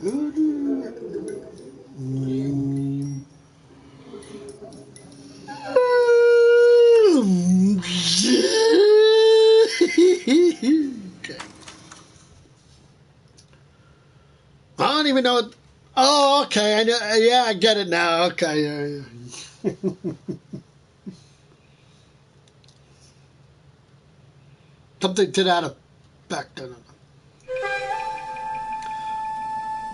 I don't even know. Oh, okay. I know. Yeah, I get it now. Okay. Something to that effect.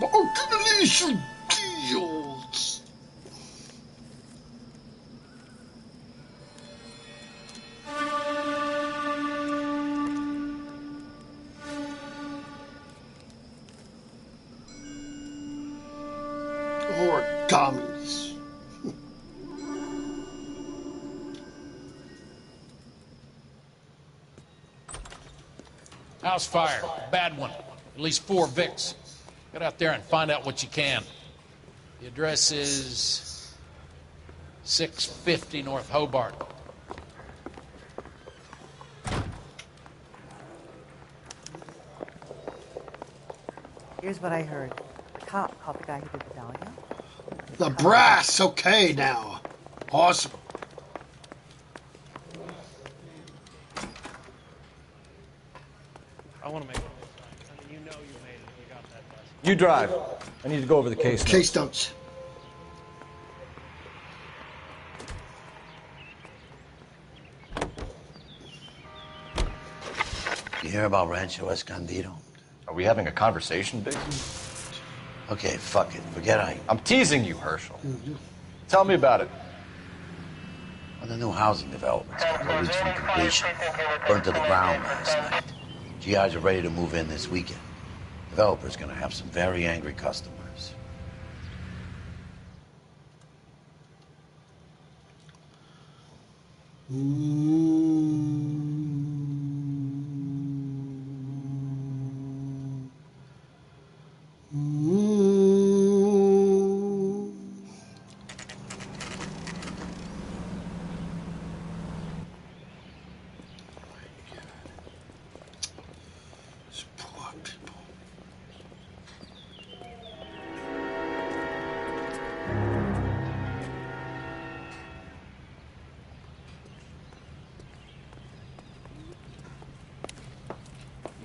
Organization deals. Origamis. House fire. Bad one. At least 4 Vicks. Get out there and find out what you can. The address is 650 North Hobart. Here's what I heard. The cop caught the guy who did the dahlia. The brass. Okay, now. Awesome. I want to make it. I mean, you know you made it. You got that lesson. You drive. I need to go over the case notes. Case notes. You hear about Rancho Escondido? Are we having a conversation, Big? Okay, fuck it. Forget I'm teasing you, Herschel. Tell me about it. Well, the new housing development's a couple of weeks from completion. Burned to the ground last night. GIs are ready to move in this weekend. Developer's gonna have some very angry customers.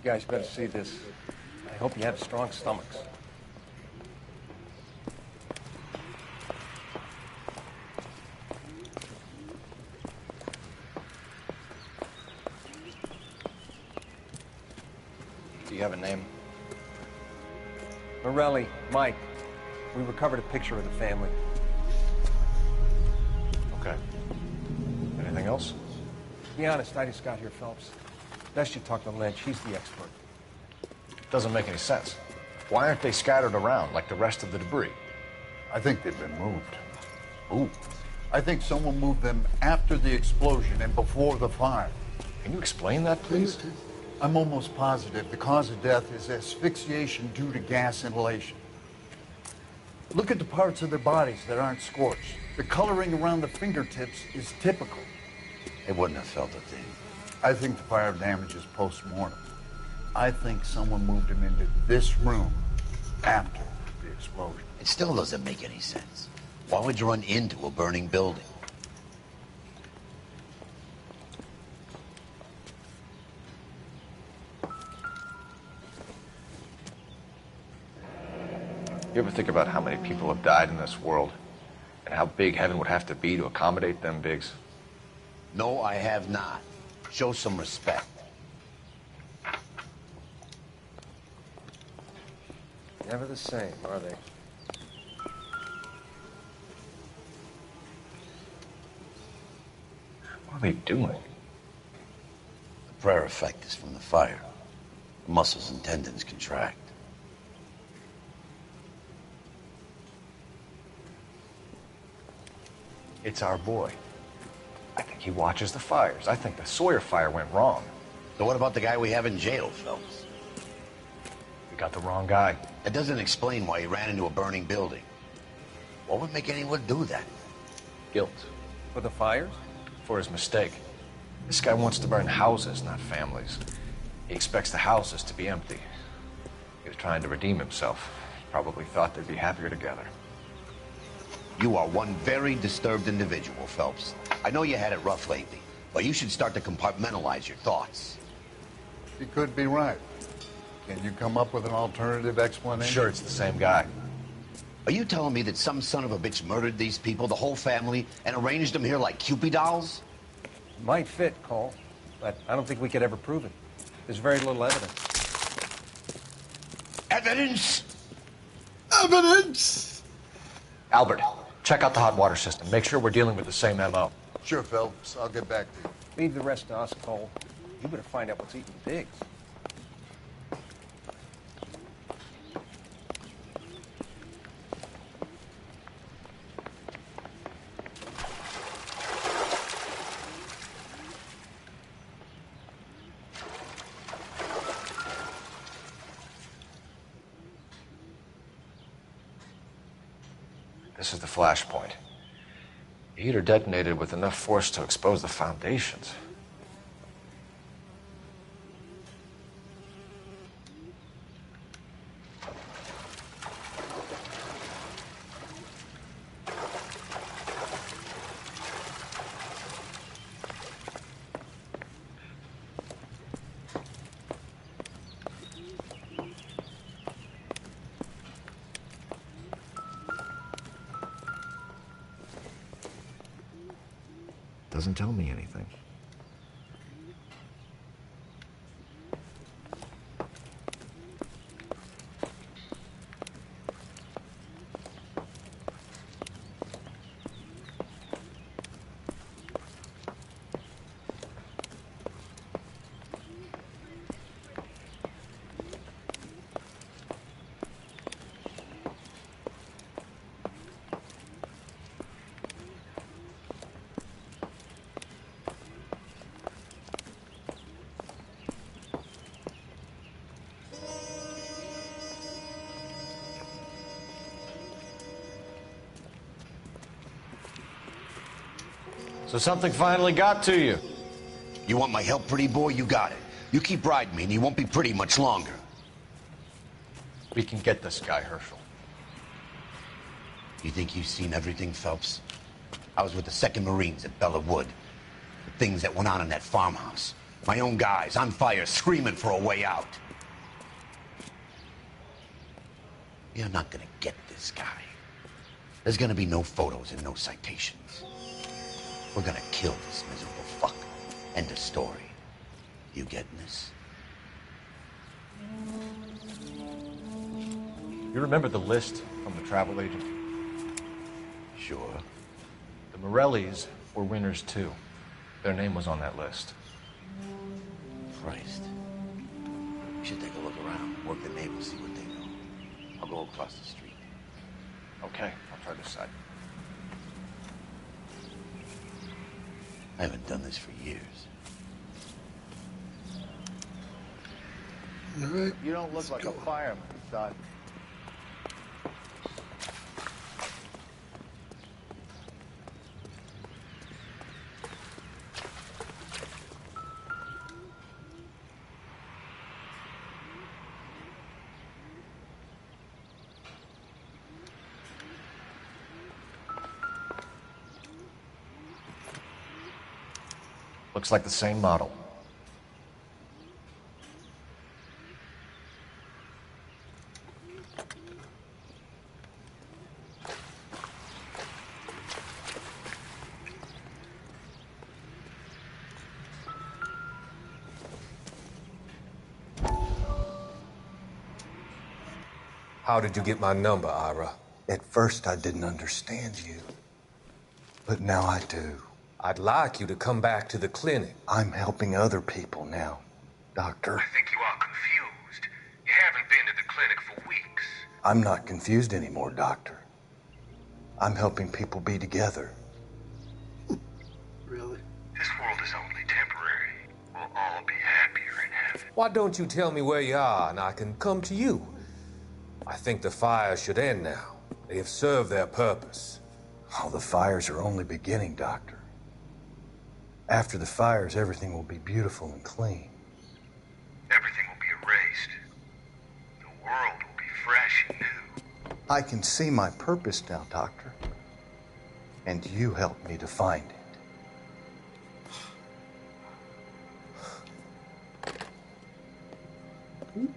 You guys better see this. I hope you have strong stomachs. Do you have a name? Morelli, Mike. We recovered a picture of the family. Okay. Anything else? To be honest, I just got here, Phelps. Best you talk to Lynch. He's the expert. Doesn't make any sense. Why aren't they scattered around like the rest of the debris? I think they've been moved. Ooh. I think someone moved them after the explosion and before the fire. Can you explain that, please? I'm almost positive the cause of death is asphyxiation due to gas inhalation. Look at the parts of their bodies that aren't scorched. The coloring around the fingertips is typical. They wouldn't have felt a thing. I think the fire damage is post-mortem. I think someone moved him into this room after the explosion. It still doesn't make any sense. Why would you run into a burning building? You ever think about how many people have died in this world and how big heaven would have to be to accommodate them, Biggs? No, I have not. Show some respect. Never the same, are they? What are they doing? The prayer effect is from the fire. The muscles and tendons contract. It's our boy. I think he watches the fires. I think the Sawyer fire went wrong. So what about the guy we have in jail, Phelps? We got the wrong guy. That doesn't explain why he ran into a burning building. What would make anyone do that? Guilt. For the fires? For his mistake. This guy wants to burn houses, not families. He expects the houses to be empty. He was trying to redeem himself. Probably thought they'd be happier together. You are one very disturbed individual, Phelps. I know you had it rough lately, but you should start to compartmentalize your thoughts. You could be right. Can you come up with an alternative explanation? Sure, it's the same guy. Are you telling me that some son of a bitch murdered these people, the whole family, and arranged them here like Cupid dolls? Might fit, Cole, but I don't think we could ever prove it. There's very little evidence. Evidence? Evidence! Albert, check out the hot water system. Make sure we're dealing with the same MO. Sure, Phelps. I'll get back to you. Leave the rest to us, Cole. You better find out what's eating the pigs. This is the flashpoint. The heater detonated with enough force to expose the foundations. Doesn't tell me anything. So something finally got to you. You want my help, pretty boy? You got it. You keep riding me and you won't be pretty much longer. We can get this guy, Herschel. You think you've seen everything, Phelps? I was with the 2nd Marines at Bella Wood. The things that went on in that farmhouse. My own guys on fire, screaming for a way out. You're not gonna get this guy. There's gonna be no photos and no citations. We're gonna kill this miserable fuck. End of story. You getting this? You remember the list from the travel agent? Sure. The Morellis were winners too. Their name was on that list. Christ. We should take a look around, work the neighbors, see what they know. I'll go across the street. Okay, I'll try this side. I haven't done this for years. All right. You don't look like a fireman, son. Looks like the same model. How did you get my number, Ira? At first, I didn't understand you. But now I do. I'd like you to come back to the clinic. I'm helping other people now, Doctor. I think you are confused. You haven't been to the clinic for weeks. I'm not confused anymore, Doctor. I'm helping people be together. Really? This world is only temporary. We'll all be happier in heaven. Why don't you tell me where you are and I can come to you? I think the fires should end now. They have served their purpose. Oh, the fires are only beginning, Doctor. After the fires, everything will be beautiful and clean. Everything will be erased. The world will be fresh and new. I can see my purpose now, Doctor. And you helped me to find it.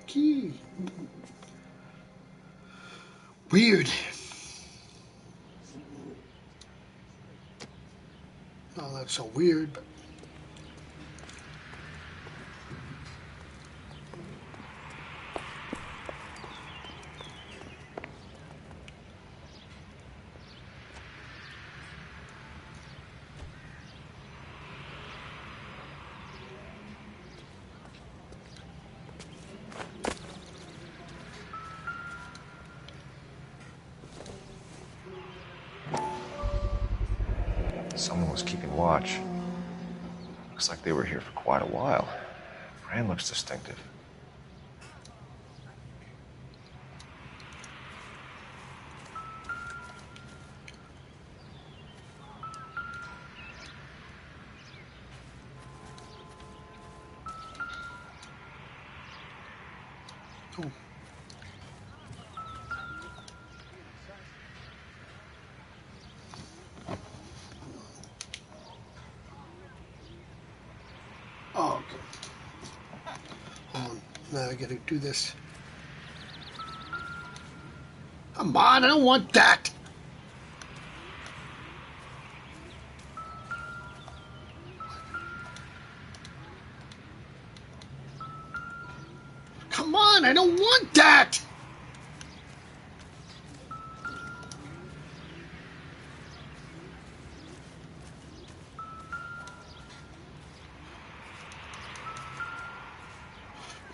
Okay. Weird. Not that's so weird, but. Someone was keeping watch. Looks like they were here for quite a while. Brand looks distinctive. Oh. Oh, okay. Hold on. Now I gotta do this. Come on, I don't want that. Come on, I don't want that.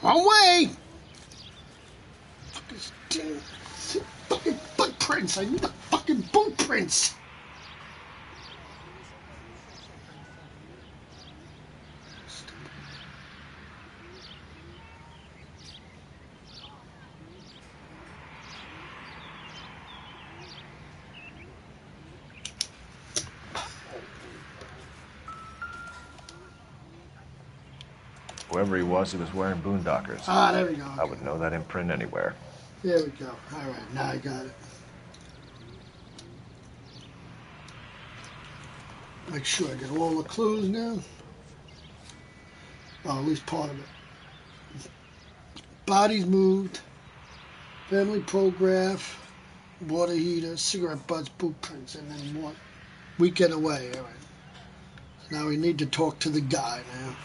Wrong way! Fucking footprints! I need the fucking footprints! Whoever he was wearing boondockers. Ah, there we go. I would know that imprint anywhere. There we go. Alright, now I got it. Make sure I get all the clues now. Well, at least part of it. Bodies moved. Family photograph. Water heater. Cigarette butts. Boot prints. And then what? Weekend away. Alright. So now we need to talk to the guy now.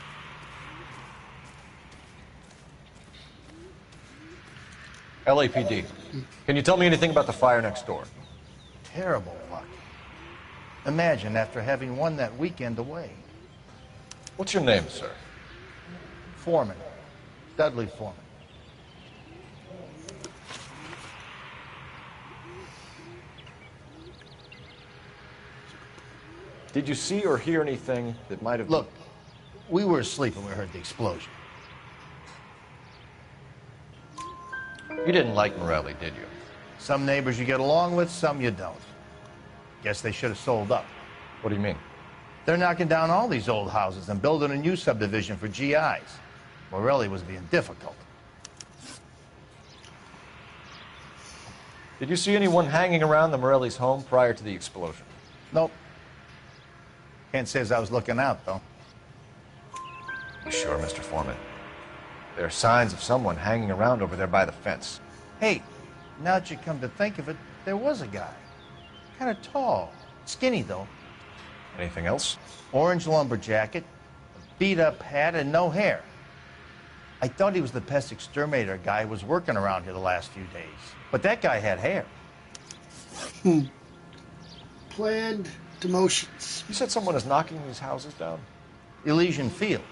LAPD. Can you tell me anything about the fire next door? Terrible luck. Imagine after having won that weekend away. What's your name, sir? Foreman. Dudley Foreman. Did you see or hear anything that might have... Look, we were asleep when we heard the explosion. You didn't like Morelli, did you? Some neighbors you get along with, some you don't. Guess they should have sold up. What do you mean? They're knocking down all these old houses and building a new subdivision for GIs. Morelli was being difficult. Did you see anyone hanging around the Morelli's home prior to the explosion? Nope. Can't say as I was looking out, though. You sure, Mr. Foreman? There are signs of someone hanging around over there by the fence. Hey, now that you come to think of it, there was a guy. Kind of tall. Skinny, though. Anything else? Orange lumber jacket, a beat-up hat, and no hair. I thought he was the pest exterminator guy who was working around here the last few days. But that guy had hair. Planned demotions. You said someone is knocking these houses down? Elysian Fields.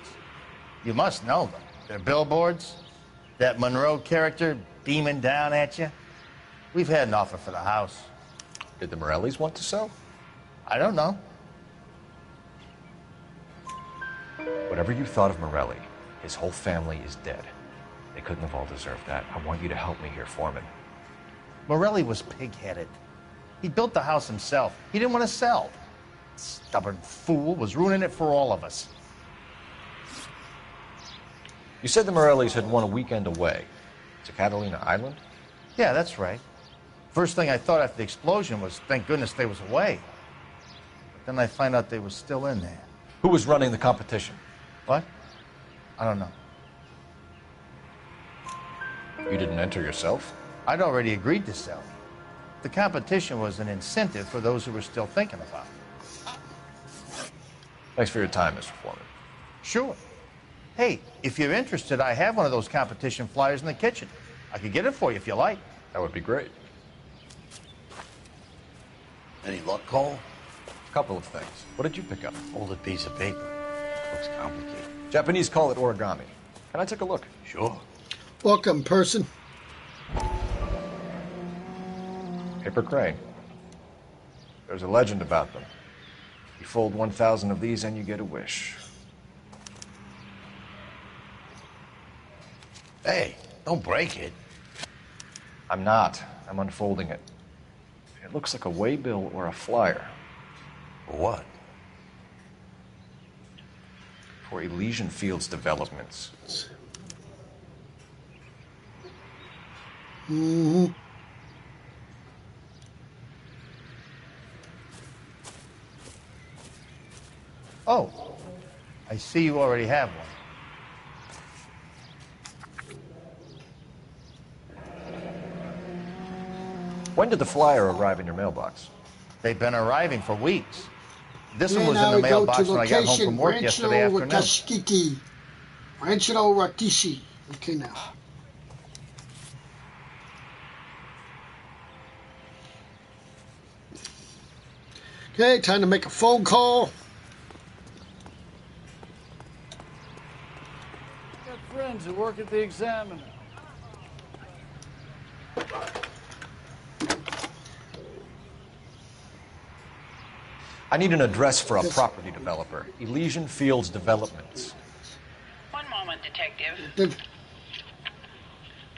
You must know them. They're billboards. That Monroe character beaming down at you. We've had an offer for the house. Did the Morellis want to sell? I don't know. Whatever you thought of Morelli, his whole family is dead. They couldn't have all deserved that. I want you to help me here, Foreman. Morelli was pig-headed. He built the house himself. He didn't want to sell. Stubborn fool was ruining it for all of us. You said the Morellis had won a weekend away to Catalina Island? Yeah, that's right. First thing I thought after the explosion was, thank goodness they was away. But then I find out they was still in there. Who was running the competition? What? I don't know. You didn't enter yourself? I'd already agreed to sell. The competition was an incentive for those who were still thinking about it. Thanks for your time, Mr. Foreman. Sure. Hey, if you're interested, I have one of those competition flyers in the kitchen. I could get it for you if you like. That would be great. Any luck, Cole? A couple of things. What did you pick up? Folded piece of paper. Looks complicated. Japanese call it origami. Can I take a look? Sure. Welcome, person. Paper crane. There's a legend about them. You fold 1,000 of these and you get a wish. Hey, don't break it. I'm not. I'm unfolding it. It looks like a waybill or a flyer. For what? For Elysian Fields developments. Mm-hmm. Oh, I see you already have one. When did the flyer arrive in your mailbox? They've been arriving for weeks. This one And was now in the we go mailbox to when I got home location from work yesterday Rancho afternoon. Rakashiki. Rancho Rakishi. Okay, now. Okay, time to make a phone call. Got friends who work at the Examiner. I need an address for a property developer. Elysian Fields Developments. One moment, Detective. The-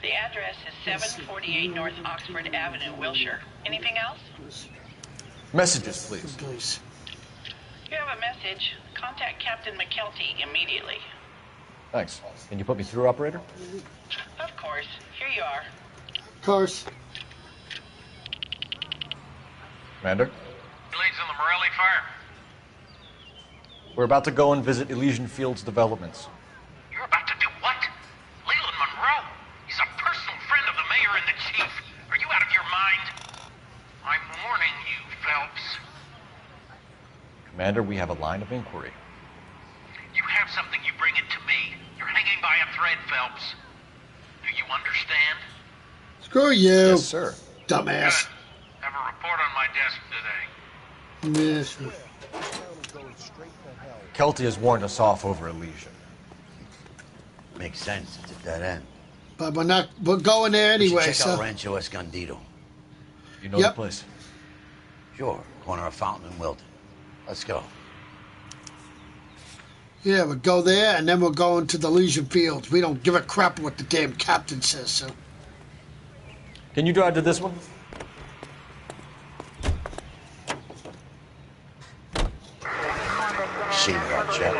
The address is 748 North Oxford Avenue, Wilshire. Anything else? Messages, please. Please. You have a message. Contact Captain McKelty immediately. Thanks. Can you put me through, operator? Of course. Here you are. Of course. Commander? Leads in the Morelli fire. We're about to go and visit Elysian Fields Developments. You're about to do what? Leland Monroe? He's a personal friend of the mayor and the chief. Are you out of your mind? I'm warning you, Phelps. Commander, we have a line of inquiry. You have something, you bring it to me. You're hanging by a thread, Phelps. Do you understand? Screw you. Yes, sir. Dumbass. Good. Have a report on my desk today. Yes. Kelty has warned us off over Elysian. Makes sense. It's a dead end. But we're going there We should anyway, check so. out Rancho Escondido. You know Yep. the place? Sure. Corner of Fountain and Wilton. Let's go. Yeah, we'll go there and then we're going to the Elysian Fields. We don't give a crap what the damn captain says, so. Can you drive to this one? Shame about Jeff.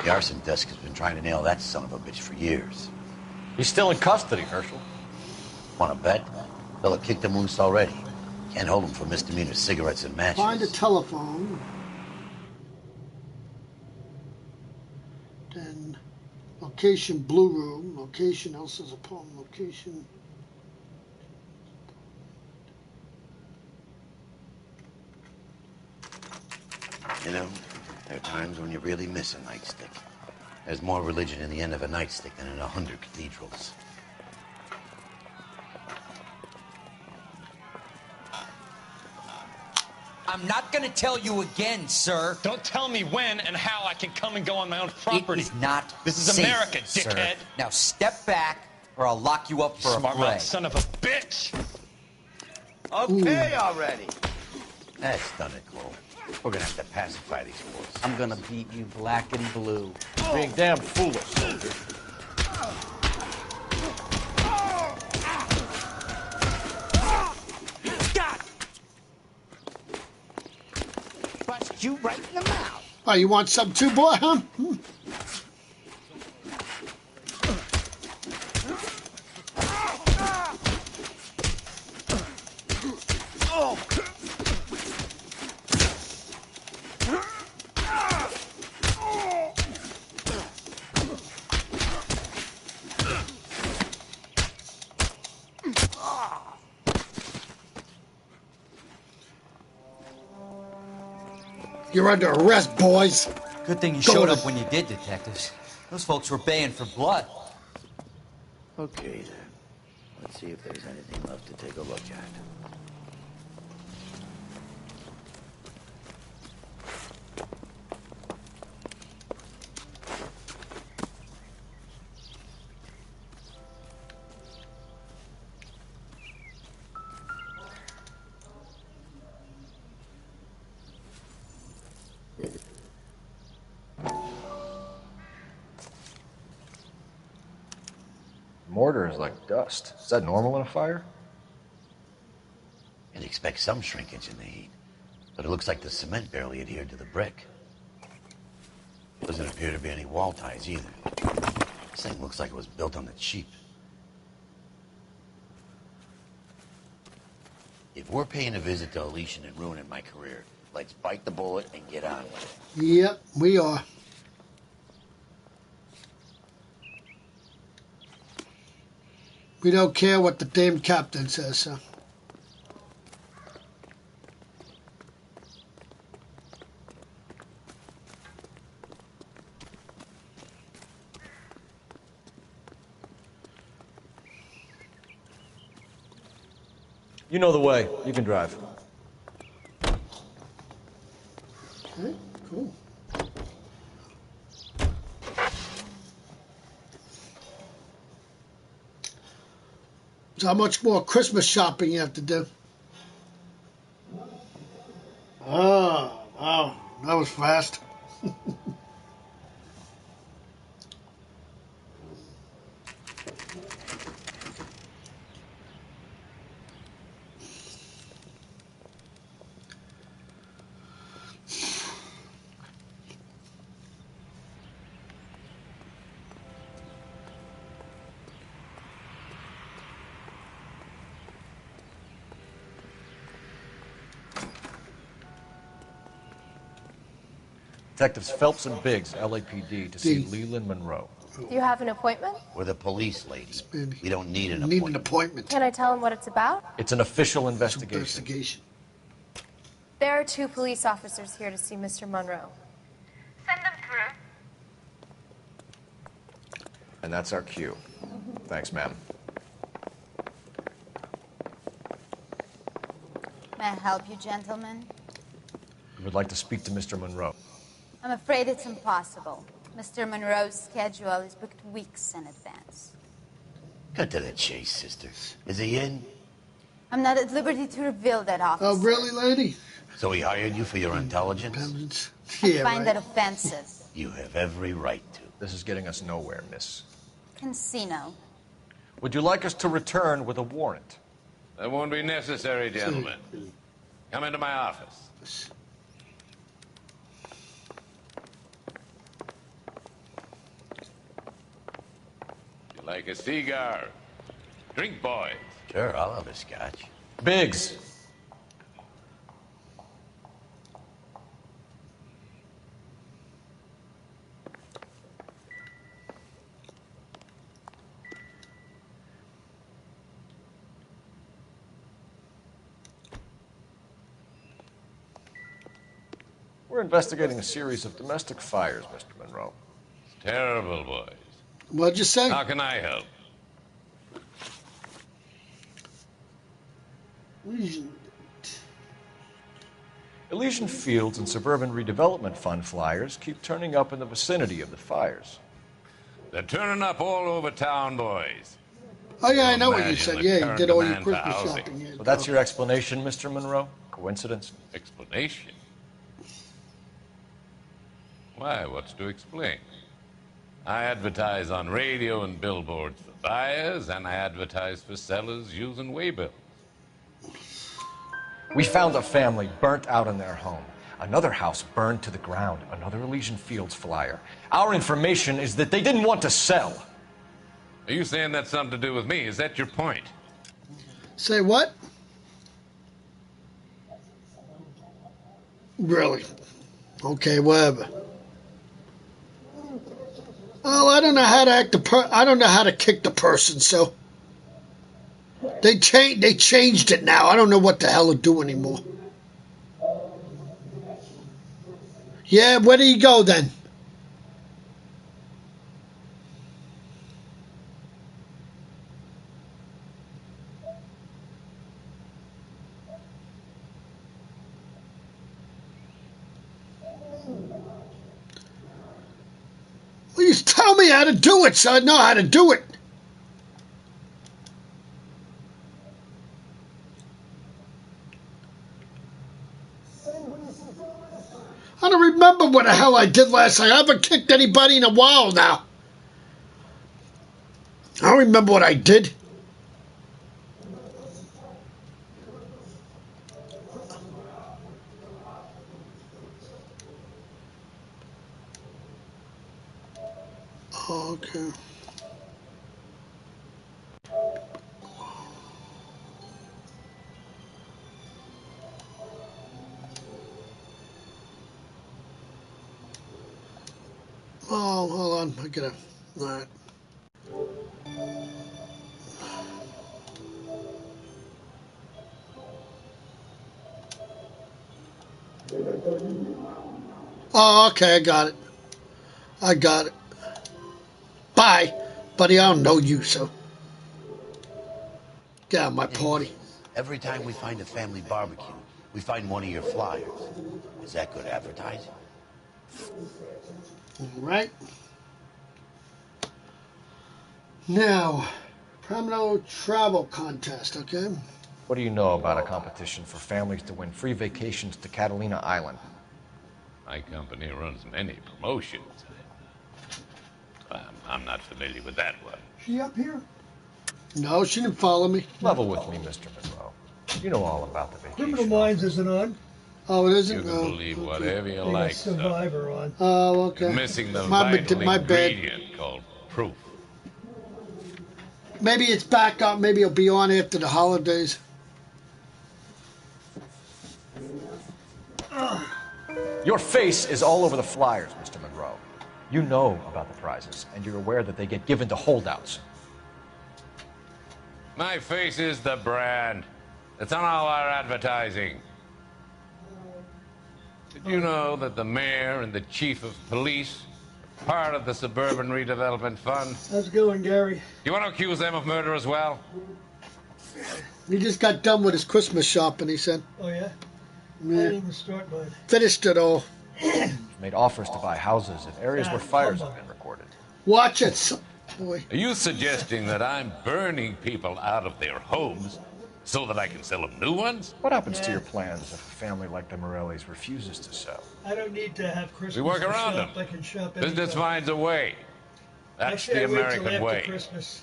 The arson desk has been trying to nail that son of a bitch for years. He's still in custody, Herschel. Want to bet? Fella kicked him loose already. Can't hold him for misdemeanor cigarettes and matches. Find a telephone. Then location blue room. Location Elsa's apartment. Location. You know, there are times when you really miss a nightstick. There's more religion in the end of a nightstick than in 100 cathedrals. I'm not gonna tell you again, sir. Don't tell me when and how I can come and go on my own property. It is not This is safe, America, sir. dickhead. Now step back, or I'll lock you up for Smart a fray. mouth son of a bitch. Okay, already. That's done it, Cole. We're gonna have to pacify these boys. I'm gonna beat you black and blue. Being damn foolish, soldier. Bust you right in the mouth. Oh, you want some too, boy, huh? Hmm. You're under arrest, boys. Good thing you Go showed to- up when you did, detectives. Those folks were baying for blood. Okay, then. Let's see if there's anything left to take a look at. Mortar is like dust. Is that normal in a fire? You'd expect some shrinkage in the heat, but it looks like the cement barely adhered to the brick. Doesn't appear to be any wall ties either. This thing looks like it was built on the cheap. If we're paying a visit to Alicia and ruining my career, let's bite the bullet and get on with it. Yep, we are. We don't care what the damn captain says, so. You know the way. You can drive. Okay, cool. So how much more Christmas shopping you have to do? Oh, wow. That was fast. Detectives Phelps and Biggs, LAPD, to see Leland Monroe. Do you have an appointment? We're the police, lady. We don't need an Need appointment. an appointment. Can I tell him what it's about? It's an official investigation. Investigation. There are 2 police officers here to see Mr. Monroe. Send them through. And that's our cue. Thanks, ma'am. May I help you, gentlemen? We would like to speak to Mr. Monroe. I'm afraid it's impossible. Mr. Monroe's schedule is booked weeks in advance. Cut to the chase, sister. Is he in? I'm not at liberty to reveal that, officer. Oh, really, lady? So he hired you for your intelligence? I find that offensive. You have every right to. This is getting us nowhere, miss. Casino. Would you like us to return with a warrant? That won't be necessary, gentlemen. Come into my office. You like a cigar? Drink, boys. Sure, I'll have a scotch. Biggs. We're investigating a series of domestic fires, Mr. Monroe. Terrible, boys. What'd you say? How can I help? Elysian Fields and Suburban Redevelopment Fund flyers keep turning up in the vicinity of the fires. They're turning up all over town, boys. Oh, yeah, I know what you Imagine said. the Yeah, you current did all your demand for Christmas housing. shopping. Yeah. So that's your explanation, Mr. Monroe? Coincidence? Explanation? Why, what's to explain? I advertise on radio and billboards for buyers, and I advertise for sellers using waybills. We found a family burnt out in their home. Another house burned to the ground. Another Elysian Fields flyer. Our information is that they didn't want to sell. Are you saying that's something to do with me? Is that your point? Say what? Really? Okay, whatever. Well, I don't know how to act I don't know how to kick the person, so they changed it now. I don't know what the hell to do anymore. Yeah, where do you go then? Well, you tell me how to do it, so I know how to do it. I don't remember what the hell I did last night. I haven't kicked anybody in a while now. I don't remember what I did. Okay. Oh, hold on. I gotta. All right. Oh, okay. I got it. I got it. Bye, buddy. I don't know you, so get out of my party. Every time we find a family barbecue, we find one of your flyers. Is that good advertising? All right. Now, Promenade Travel Contest, okay? What do you know about a competition for families to win free vacations to Catalina Island? My company runs many promotions. I'm not familiar with that one. She up here? No, she didn't follow me. Level with me, Mr. Monroe. You know all about the vacation. Criminal Minds isn't on. Oh, it isn't? You can believe whatever you They got like, sir. Survivor on. Oh, okay. You're missing the my vital bad. ingredient called proof. Maybe it's back up. Maybe it'll be on after the holidays. Your face is all over the flyers, Mr. Monroe. You know about the prizes, and you're aware that they get given to holdouts. My face is the brand. It's on all our advertising. Did you know that the mayor and the chief of police are part of the Suburban Redevelopment Fund? How's it going, Gary? You want to accuse them of murder as well? He just got done with his Christmas shopping, he said. Oh, yeah? I Yeah. didn't even start mine. Finished it all. Made offers to buy houses in areas where fires have been recorded. Watch it, boy. Are you suggesting that I'm burning people out of their homes so that I can sell them new ones? What happens to your plans if a family like the Morellis refuses to sell? I don't need to have Christmas. We work to around shop. them. I can shop Business anytime. finds a way. That's Actually, the I wait till American after way. Christmas,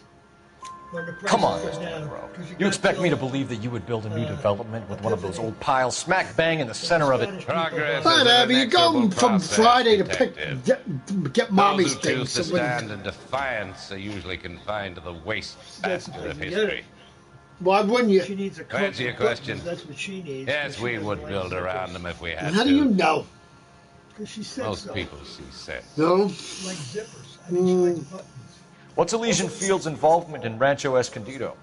when the Come on, prices go Mr. down, Monroe. 'cause You got expect me to till, believe that you would build a new development with one of those old piles smack bang in the center of it? Progress Fine, is an Abby, you're going inexorable from process, Friday to detective. get mommy's Those who choose things. to So what- stand in defiance are usually confined to the wastebasket of Get history. it. Why wouldn't you? She needs a To answer your question, That's what she needs. yes, we would build around them if we had How to. do you know? Because she said Most so. people see sense. No? Like zippers. I mean, she likes buttons. What's Elysian Field's involvement in Rancho Escondido?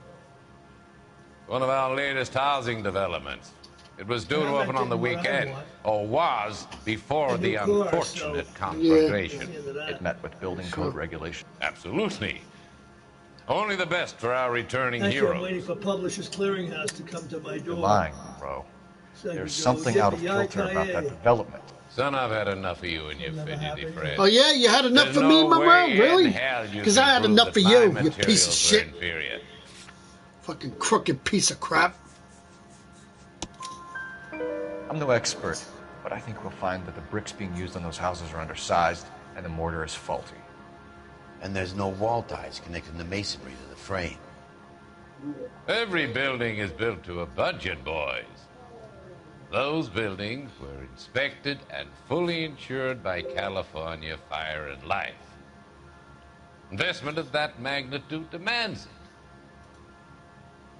One of our latest housing developments. It was due I'm to not open on the getting what I weekend, want. or was before A the new car, unfortunate so- conflagration. It met with building code regulation. Absolutely. Only the best for our returning Actually, I'm heroes. waiting for Publishers Clearinghouse to come to my door. You're lying, Monroe. So I can There's go, something out of yippee-yi-ki-yay. kilter about that development. Son, I've had enough of you and your fidgety friends. Oh, yeah? You had enough There's of me, no Monroe? way in Really? hell you Because can I had prove enough that of my you, you piece materials of are shit. inferior. Fucking crooked piece of crap. I'm no expert, but I think we'll find that the bricks being used on those houses are undersized and the mortar is faulty. And there's no wall ties connecting the masonry to the frame. Every building is built to a budget, boys. Those buildings were inspected and fully insured by California Fire and Life. Investment of that magnitude demands it.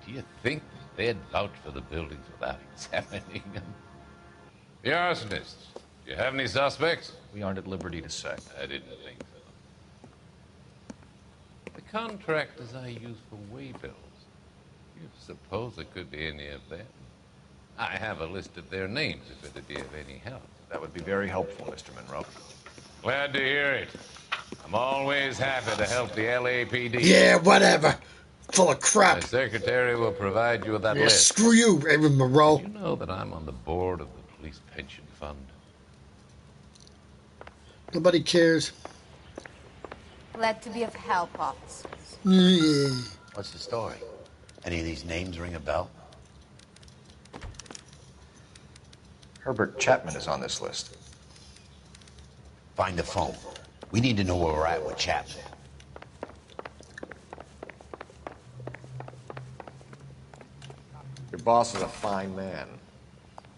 Do you think they'd vouch for the buildings without examining them? The arsonists. Do you have any suspects? We aren't at liberty to say. I didn't think so. The contractors I use for way bills. You suppose it could be any of them? I have a list of their names if it'd be of any help. That would be very helpful, Mr. Monroe. Glad to hear it. I'm always happy to help the LAPD. Yeah, whatever. Full of crap. The secretary will provide you with that Yeah, list. screw you, Raymond Monroe. You know that I'm on the board of the police pension fund. Nobody cares. Glad to be of help, officers. Yeah. What's the story? Any of these names ring a bell? Herbert Chapman is on this list. Find the phone. We need to know where we're at with Chapman. Your boss is a fine man.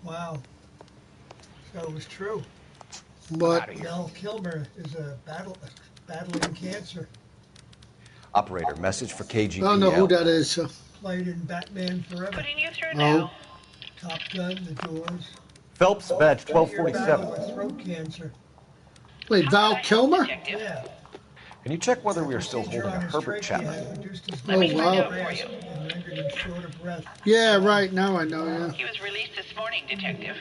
Wow. So it was true. What? Val Kilmer is battling cancer. Operator, message for KGPL. I don't know who that is. Played in Batman Forever. Putting you through Oh. now. Top Gun, The Doors. Phelps, badge Battle 1247. with throat cancer. Wait, Val Kilmer? Yeah. Can you check whether we are still holding a Herbert Chapman? Oh, wow. And rendered him short of breath. Yeah, right. Now I know, yeah. He was released this morning, Detective.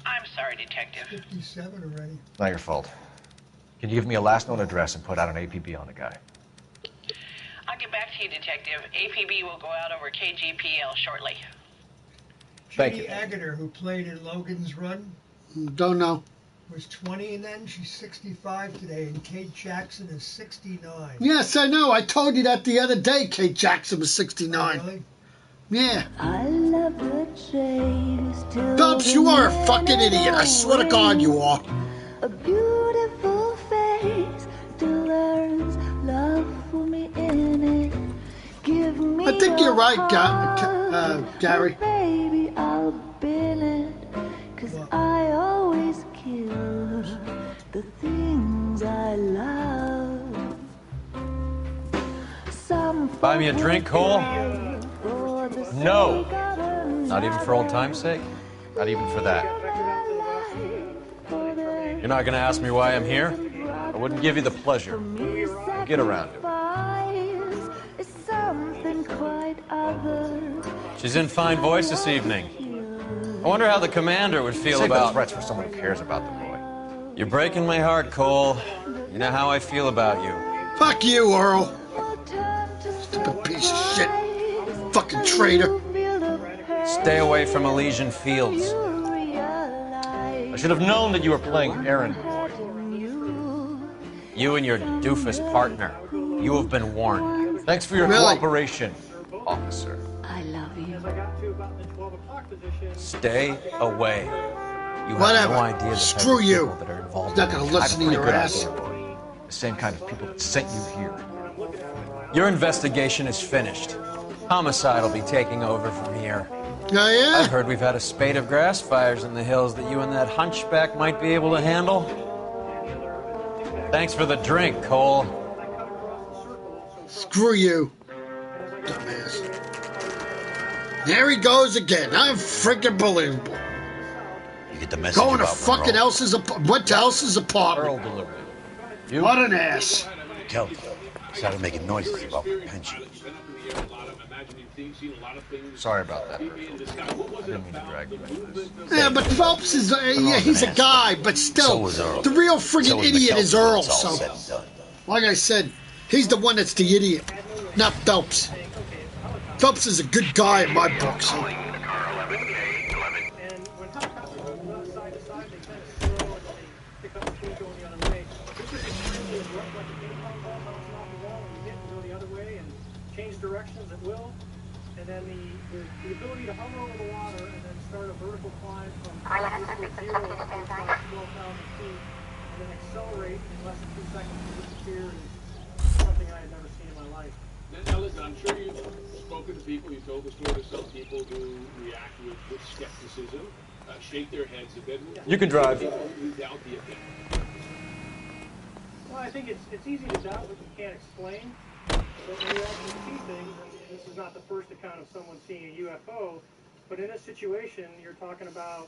I'm sorry, Detective. 57 already. Not your fault. Can you give me a last known address and put out an APB on the guy? I'll get back to you, Detective. APB will go out over KGPL shortly. Thank Judy you. Agutter, who played in Logan's Run, Don't know. was 20 then. She's 65 today, and Kate Jackson is 69. Yes, I know. I told you that the other day. Kate Jackson was 69. Really? Yeah. I love the chase till Phelps, you are a fucking idiot. I swear to God, you are. a beautiful face still learns love for me in it. Give me I think you're right, heart, Gary. baby, I'll bill it, 'cause I always kill the things I love. Some Buy me a drink, Cole? for the No. sake of a Not even for old time's sake? Not even for that. You're not going to ask me why I'm here? I wouldn't give you the pleasure. Get around it. is something quite other. She's in fine voice this evening. I wonder how the commander would feel Save the about... threats for someone who cares about the boy. You're breaking my heart, Cole. You know how I feel about you. Fuck you, Earl. Stupid piece of shit. Fucking traitor. Stay away from Elysian Fields. I should have known that you were playing errand boy. You and your doofus partner. You have been warned. Thanks for your Really? cooperation, officer. I love you. Stay away. You have Whatever. no idea the type Screw of you. people that are involved. He's not in gonna it. listen I have to a your pretty good ass. idea, boy. The same kind of people that sent you here. Your investigation is finished. Homicide will be taking over from here. Oh, yeah? I've heard we've had a spate of grass fires in the hills that you and that hunchback might be able to handle. Thanks for the drink, Cole. Screw you. Dumbass. There he goes again. I'm freaking believable. You get the message Going to about fucking Monroe? Elsa's went to Elsa's apartment. Earl delivered it. What an ass. Kelly started making noises about the pension. Sorry about that, Herschel. I didn't mean to drag you into this. Yeah, but Phelps is, yeah, he's a guy, but So still, was Earl. the real friggin' So was idiot McKelvey is when Earl, it's all so, said and done. like I said, he's the one that's the idiot, not Phelps. Phelps is a good guy in my book, so. Directions at will, and then the ability to hover over the water and then start a vertical climb from 0 to 12,000 feet, and then accelerate in less than 2 seconds to disappear is something I had never seen in my life. Now listen, I'm sure you've spoken to people, you've told the story to some people who react with skepticism, shake their heads a bit. You can drive. People who doubt the opinion. Well, I think it's easy to doubt what you can't explain. But when you actually see things, and this is not the first account of someone seeing a UFO, But in a situation, you're talking about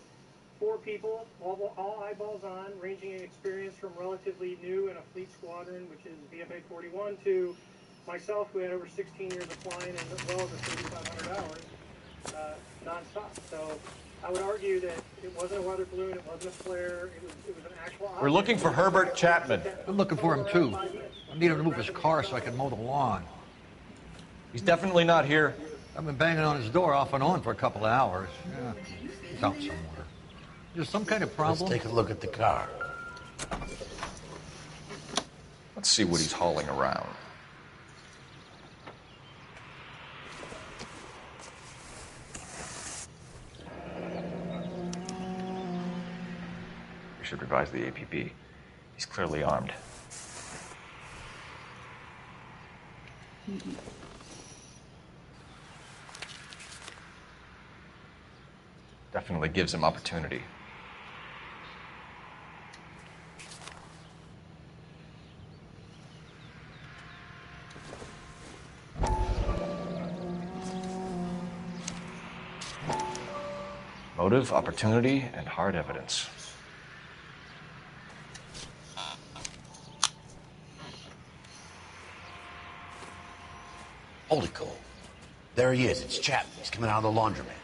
4 people, all eyeballs on, ranging in experience from relatively new in a fleet squadron, which is VFA 41, to myself, who had over 16 years of flying and as well as 3,500 hours nonstop. So I would argue that it wasn't a weather balloon, it wasn't a flare, it was an actual object. We're looking for Herbert Chapman. I'm looking for him too. I need him to move his car so I can mow the lawn. He's definitely not here. I've been banging on his door off and on for a couple of hours. Yeah, he's out somewhere. There's some kind of problem. Let's take a look at the car. Let's see what he's hauling around. We should revise the APB. He's clearly armed. Definitely gives him opportunity. Motive, opportunity, and hard evidence. Holy Cole. There he is. It's Chapman. He's coming out of the laundromat.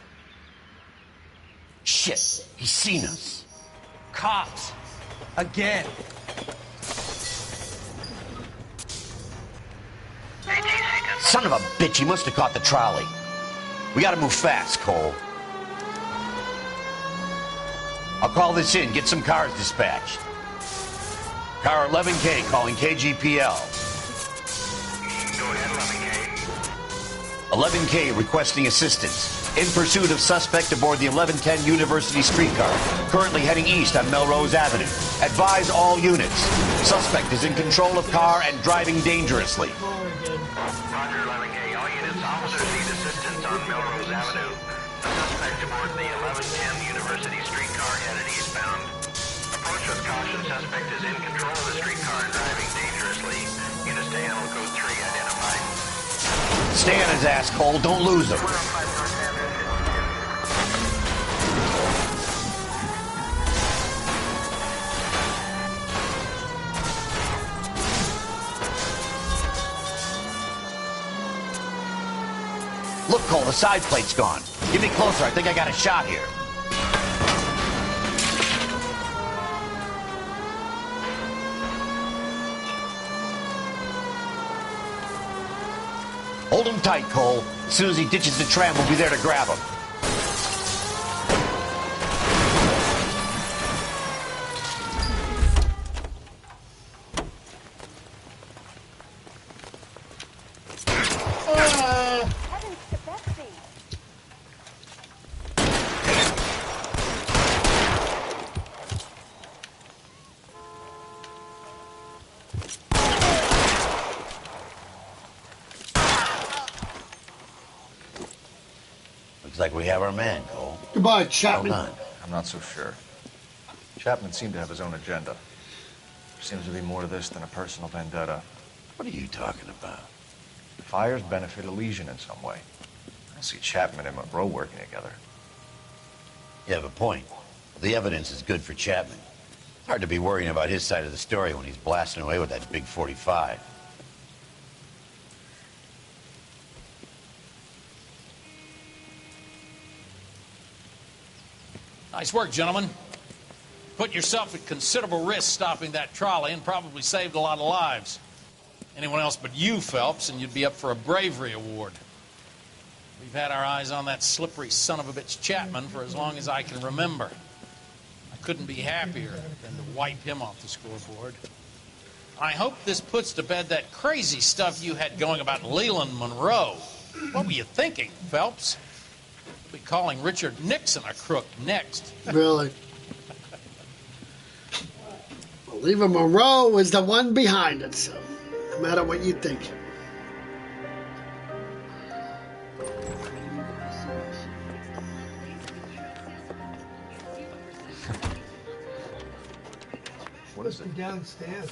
Shit. He's seen us. Cops. Again. Son of a bitch. He must have caught the trolley. We gotta move fast, Cole. I'll call this in. Get some cars dispatched. Car 11K calling KGPL. 11K requesting assistance. In pursuit of suspect aboard the 1110 University streetcar. Currently heading east on Melrose Avenue. Advise all units. Suspect is in control of car and driving dangerously. Roger, 11K. All units, officers need assistance on Melrose Avenue. The suspect aboard the 1110 University streetcar headed eastbound. Approach with caution. Suspect is in control of the streetcar and driving dangerously. Units to animal code 3 identified. Stay on his ass, Cole. Don't lose him. Look, Cole, the side plate's gone. Get me closer. I think I got a shot here. Hold him tight, Cole. As soon as he ditches the tram, we'll be there to grab him. Looks like we have our man, Cole. Goodbye, Chapman. Well done. I'm not so sure. Chapman seemed to have his own agenda. There seems to be more to this than a personal vendetta. What are you talking about? The fires benefit Elysian in some way. I don't see Chapman and Monroe working together. You have a point. The evidence is good for Chapman. Hard to be worrying about his side of the story when he's blasting away with that big 45. Nice work, gentlemen. Put yourself at considerable risk stopping that trolley and probably saved a lot of lives. Anyone else but you, Phelps, and you'd be up for a bravery award. We've had our eyes on that slippery son of a bitch Chapman for as long as I can remember. I couldn't be happier than to wipe him off the scoreboard. I hope this puts to bed that crazy stuff you had going about Leland Monroe. What were you thinking, Phelps? We'll be calling Richard Nixon a crook next. Really? Well, Leland Monroe was the one behind it, so no matter what you think. What is it downstairs?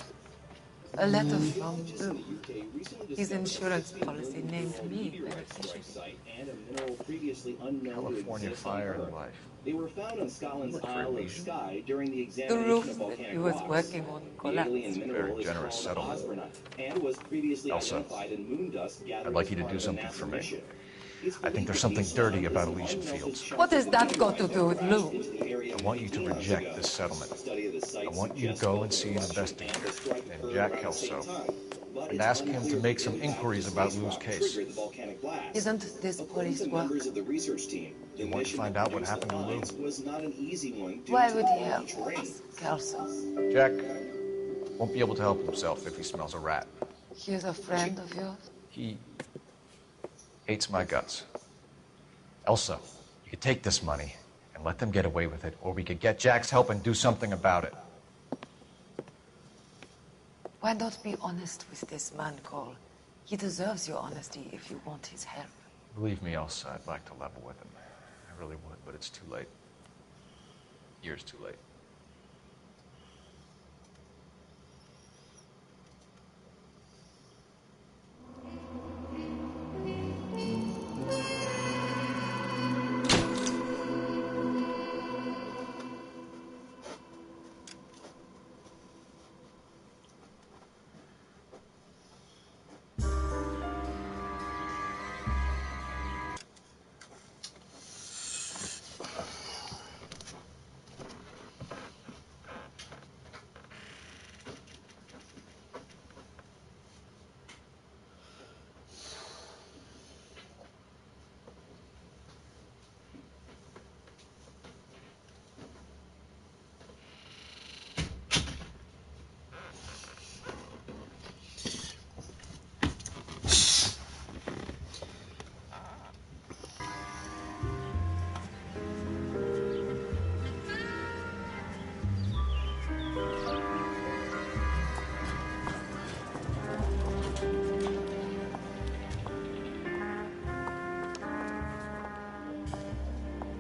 A letter from Lou. His insurance policy named me beneficiary. California Fire and Life. They were found on Scotland's Isle of Skye during the The examination roof of that volcanic he was rocks. working on The collapsed. alien mineral Very is generous called settlement. osbornite and was previously Elsa, identified in moon dust gathered I'd like as you to part do of a something NASA for me. mission. I think there's something dirty about Elysian Fields. What has that got to do with Lou? I want you to reject this settlement. I want you to go and see an investigator named Jack Kelso and ask him to make some inquiries about Lou's case. Isn't this police work? You want to find out what happened to Lou? Why would he help us, Kelso? Jack won't be able to help himself if he smells a rat. He is a friend of yours? He hates my guts. Elsa, you could take this money and let them get away with it, or we could get Jack's help and do something about it. Why not be honest with this man, Cole? He deserves your honesty if you want his help. Believe me, Elsa, I'd like to level with him. I really would, but it's too late. Years too late.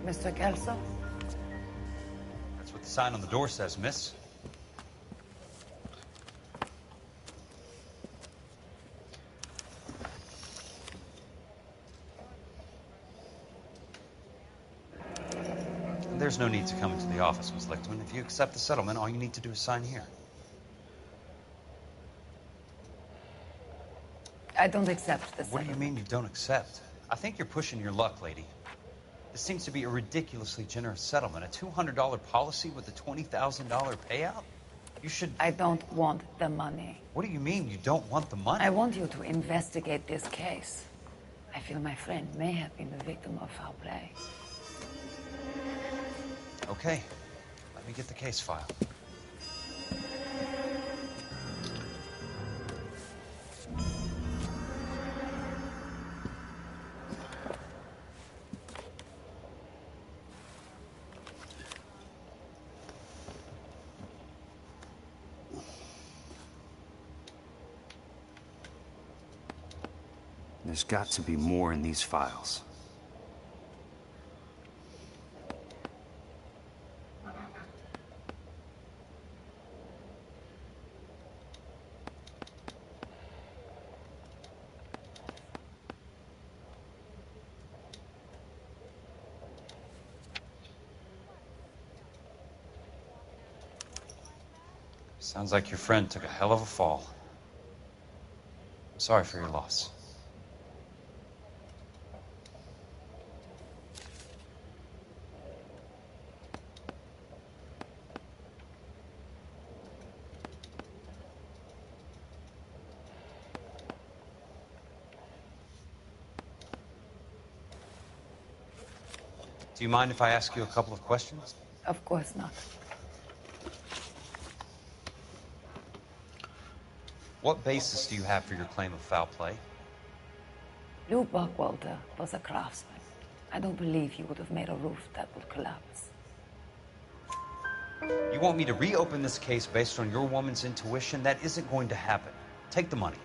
Mr. Kelso? That's what the sign on the door says, miss. There's no need to come into the office, Miss Lichtman. If you accept the settlement, all you need to do is sign here. I don't accept this. What do you mean you don't accept? I think you're pushing your luck, lady. This seems to be a ridiculously generous settlement. A $200 policy with a $20,000 payout? You should... I don't want the money. What do you mean you don't want the money? I want you to investigate this case. I feel my friend may have been the victim of foul play. Okay. Let me get the case file. There's got to be more in these files. Sounds like your friend took a hell of a fall. I'm sorry for your loss. Do you mind if I ask you a couple of questions? Of course not. What basis do you have for your claim of foul play? Lou Buckwalter was a craftsman. I don't believe he would have made a roof that would collapse. You want me to reopen this case based on your woman's intuition? That isn't going to happen. Take the money.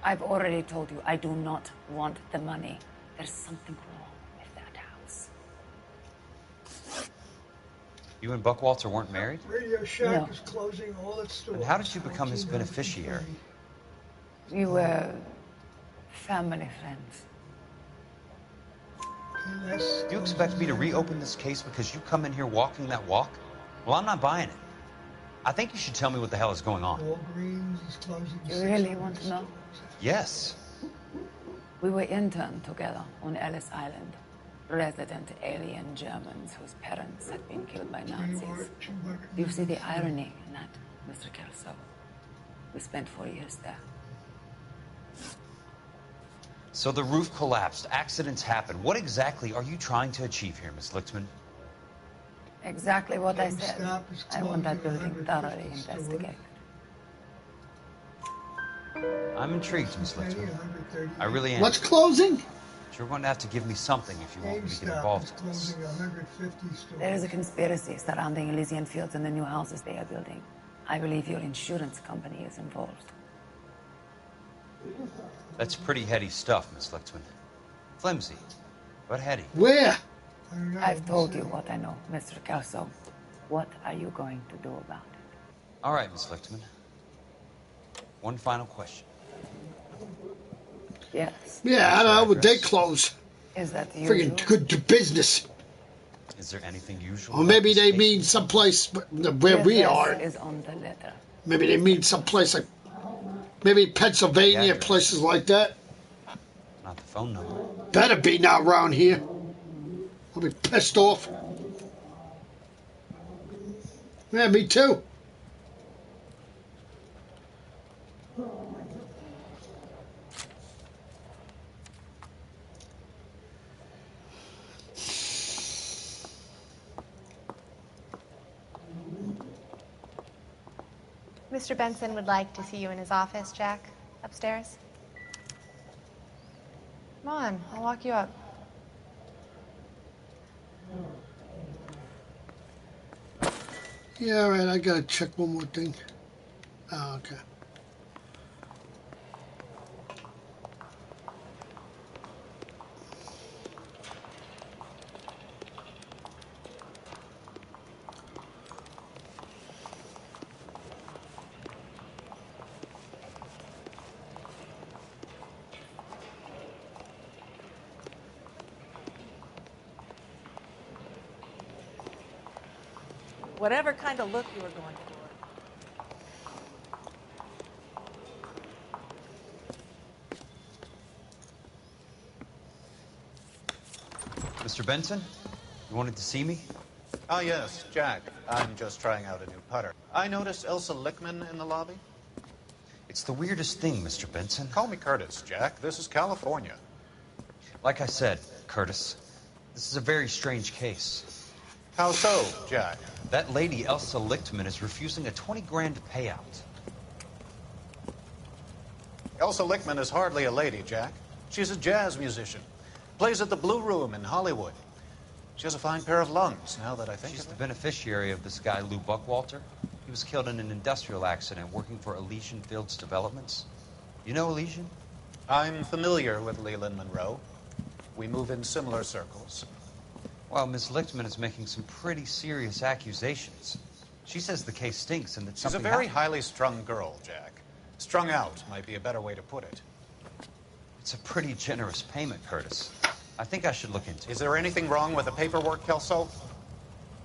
I've already told you I do not want the money. There's something wrong with that house. You and Buckwalter weren't married? Radio Shack No. is closing all its stores. And how did you become his beneficiary? We were family friends. Do you expect me to reopen this case because you come in here walking that walk? Well, I'm not buying it. I think you should tell me what the hell is going on. Walgreens is closing. You really want to know? Yes. We were interned together on Ellis Island. Resident alien Germans whose parents had been killed by Nazis. Do you see the irony in that, Mr. Kelso? We spent 4 years there. So the roof collapsed, accidents happen. What exactly are you trying to achieve here, Miss Lichtman? Exactly what I said. I want that building thoroughly investigated. I'm intrigued, Miss Lichtman. I really am. What's closing? But you're going to have to give me something if you want me to get involved in this. There is a conspiracy surrounding Elysian Fields and the new houses they are building. I believe your insurance company is involved. That's pretty heady stuff, Miss Lichtman. Flimsy, but heady. Where? I've told you what I know, Mr. Kelso. What are you going to do about it? All right, Miss Lichtman. One final question. Yes. Yeah, I don't know. Would they close? Is that the usual? Friggin' good to business. Is there anything usual? Or maybe they mean someplace where we are. Is on the letter. Maybe they mean someplace like maybe Pennsylvania, places like that. Not the phone number. Better be not around here. I'll be pissed off. Yeah, me too. Mr. Benson would like to see you in his office, Jack. Upstairs. Come on, I'll walk you up. Yeah, all right, I gotta check one more thing. Oh, okay. Whatever kind of look you were going for. Mr. Benson, you wanted to see me? Ah, yes, Jack. I'm just trying out a new putter. I noticed Elsa Lichtman in the lobby. It's the weirdest thing, Mr. Benson. Call me Curtis, Jack. This is California. Like I said, Curtis, this is a very strange case. How so, Jack? That lady, Elsa Lichtman, is refusing a 20 grand payout. Elsa Lichtman is hardly a lady, Jack. She's a jazz musician. Plays at the Blue Room in Hollywood. She has a fine pair of lungs, now that I think She's of the it. beneficiary of this guy, Lou Buckwalter. He was killed in an industrial accident working for Elysian Fields Developments. You know Elysian? I'm familiar with Leland Monroe. We move in similar circles. Well, Miss Lichtman is making some pretty serious accusations. She says the case stinks and that She's a something very happened. highly strung girl, Jack. Strung out might be a better way to put it. It's a pretty generous payment, Curtis. I think I should look into it. Is there anything wrong with the paperwork, Kelso?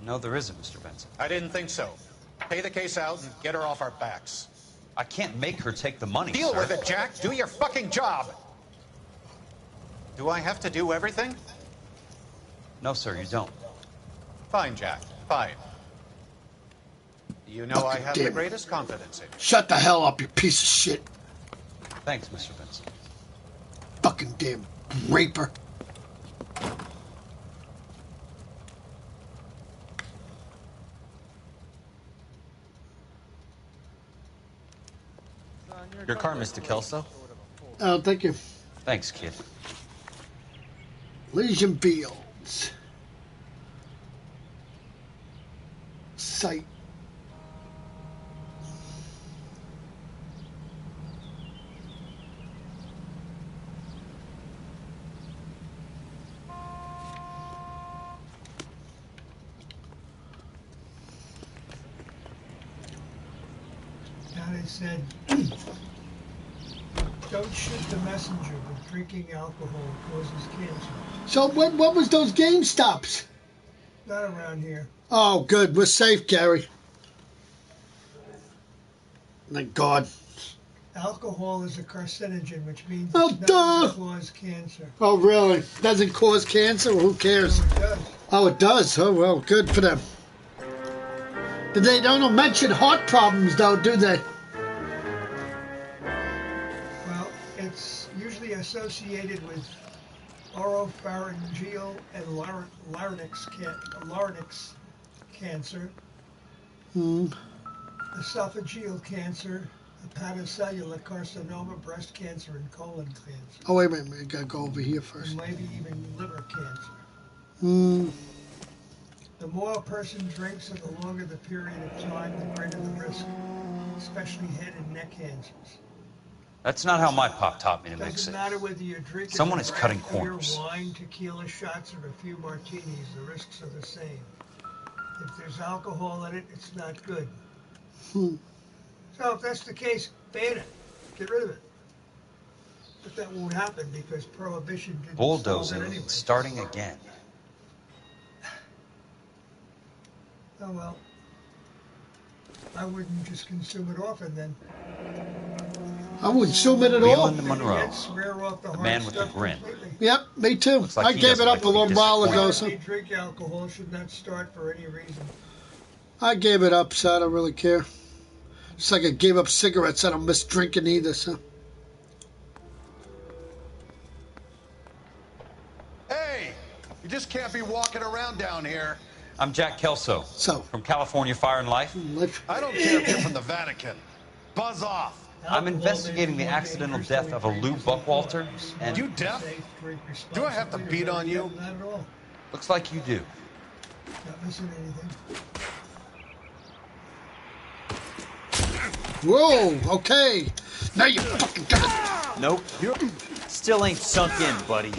No, there isn't, Mr. Benson. I didn't think so. Pay the case out and get her off our backs. I can't make her take the money, Deal sir. with it, Jack. Do your fucking job. Do I have to do everything? No, sir, you don't. Fine, Jack. Fine. You know I have the damn it. greatest confidence in you. Shut the hell up, you piece of shit. Thanks, Mr. Benson. Fucking damn raper. Your car, Mr. Kelso. Oh, thank you. Thanks, kid. Elysian Fields. Site. They said, don't shoot the messenger, but drinking alcohol causes cancer. So what was those GameStops? Not around here. Oh, good. We're safe, Gary. Thank God. Alcohol is a carcinogen, which means Oh, it's not duh. to cause cancer. Oh, really? Doesn't cause cancer? Who cares? No, it does. Oh, it does? Oh, well, good for them. They don't mention heart problems, though, do they? Well, it's usually associated with oropharyngeal and larynx cancer, esophageal cancer, hepatocellular carcinoma, breast cancer, and colon cancer. Oh, wait a minute. I gotta go over here first. And maybe even liver cancer. The more a person drinks and the longer the period of time, the greater the risk, especially head and neck cancers. That's not how my pop taught me to mix Doesn't it. matter whether you're drinking Someone is cutting beer, corners. wine, tequila shots, or a few martinis, the risks are the same. If there's alcohol in it, it's not good. So if that's the case, ban it. Get rid of it. But that won't happen because prohibition didn't solve it Bulldozing, anyway. starting again. Oh well. I wouldn't just consume it often then. I wouldn't consume it at all. Leland Monroe, Swear off the the hard man with the stuff grin. completely. Yep, me too. Looks like I he gave doesn't it up like a little to be while ago. disappointed. So They drink alcohol should not start for any reason. I gave it up, so I don't really care. Just like I gave up cigarettes. I don't miss drinking either, so. Hey, you just can't be walking around down here. I'm Jack Kelso. From California Fire and Life. I don't care if you're from the Vatican. Buzz off. I'm investigating the accidental death of a Lou Buckwalter, and... You deaf? Do I have to beat on you? Not at all. Looks like you do. Not missing anything. Whoa, okay. Now you fucking got it. Nope. Still ain't sunk in, buddy.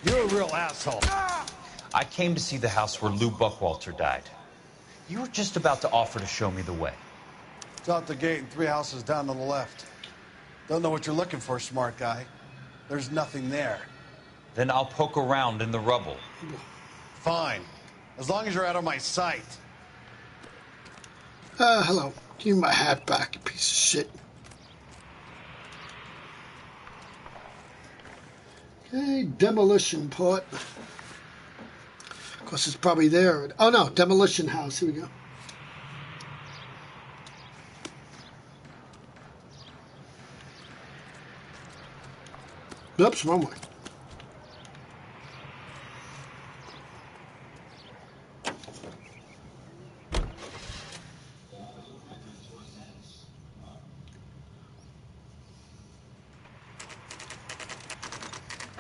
You're a real asshole. I came to see the house where Lou Buckwalter died. You were just about to offer to show me the way. It's out the gate and 3 houses down on the left. Don't know what you're looking for, smart guy. There's nothing there. Then I'll poke around in the rubble. Fine. As long as you're out of my sight. Hello. Give me my hat back, you piece of shit. Okay, demolition part. Of course, it's probably there. Oh, no, demolition house. Here we go. Oops, wrong way.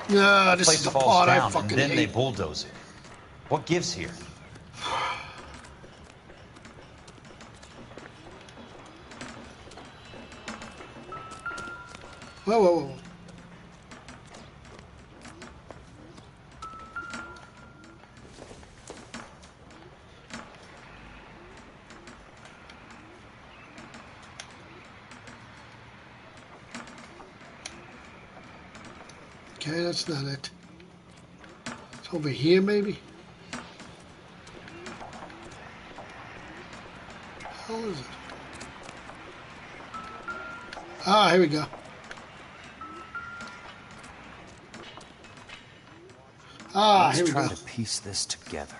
No, this Place is the falls part I down, fucking and then they hate. bulldoze it. What gives here? Whoa, whoa, whoa. Okay, that's not it. It's over here, maybe? How is it? Ah, here we go. Ah, Let's here we try go. to piece this together.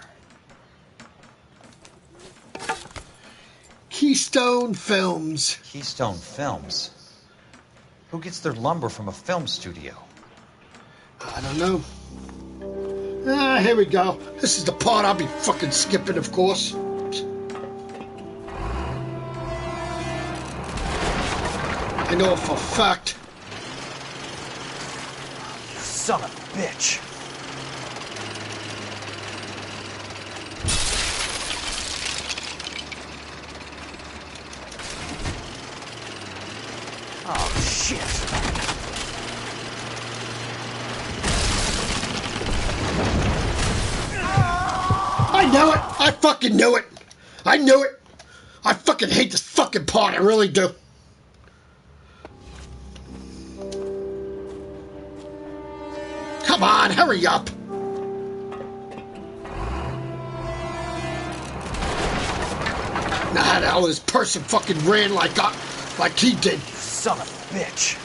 Keystone Films. Keystone Films? Who gets their lumber from a film studio? I don't know. Here we go. This is the part I'll be fucking skipping, of course. I know for a fact. You son of a bitch. Oh, shit. I knew it! I fucking knew it! I knew it! I fucking hate this fucking part, I really do. Come on, hurry up! Now how the hell this person fucking ran like he did? Son of a bitch.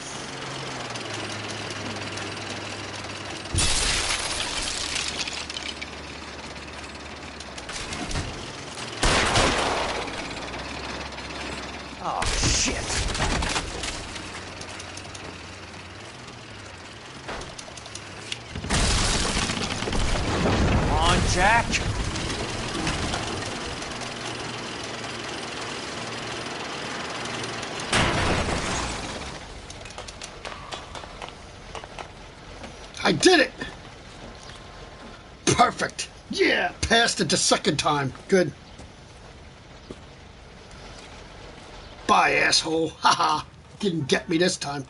Oh, shit. Come on, Jack. I did it! Perfect. Yeah, passed it the second time. Good. Bye, asshole. Haha. Didn't get me this time.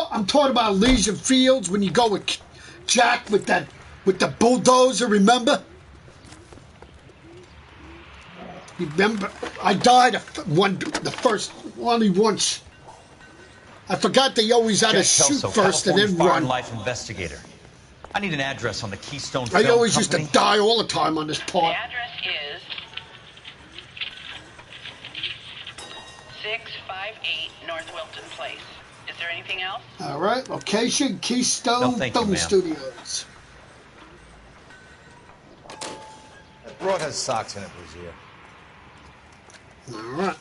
I'm talking about Elysian Fields when you go with Jack with the bulldozer, remember? Remember, I died only once. I forgot they always had to shoot Kelso, first and then California Fire run. and Life investigator. I need an address on the Keystone I Film always used Company. to die all the time on this part. The address is 658 North Wilton Place. Is there anything else? All right, location Keystone Film Studios. That broad has socks in it, Brazier. All right.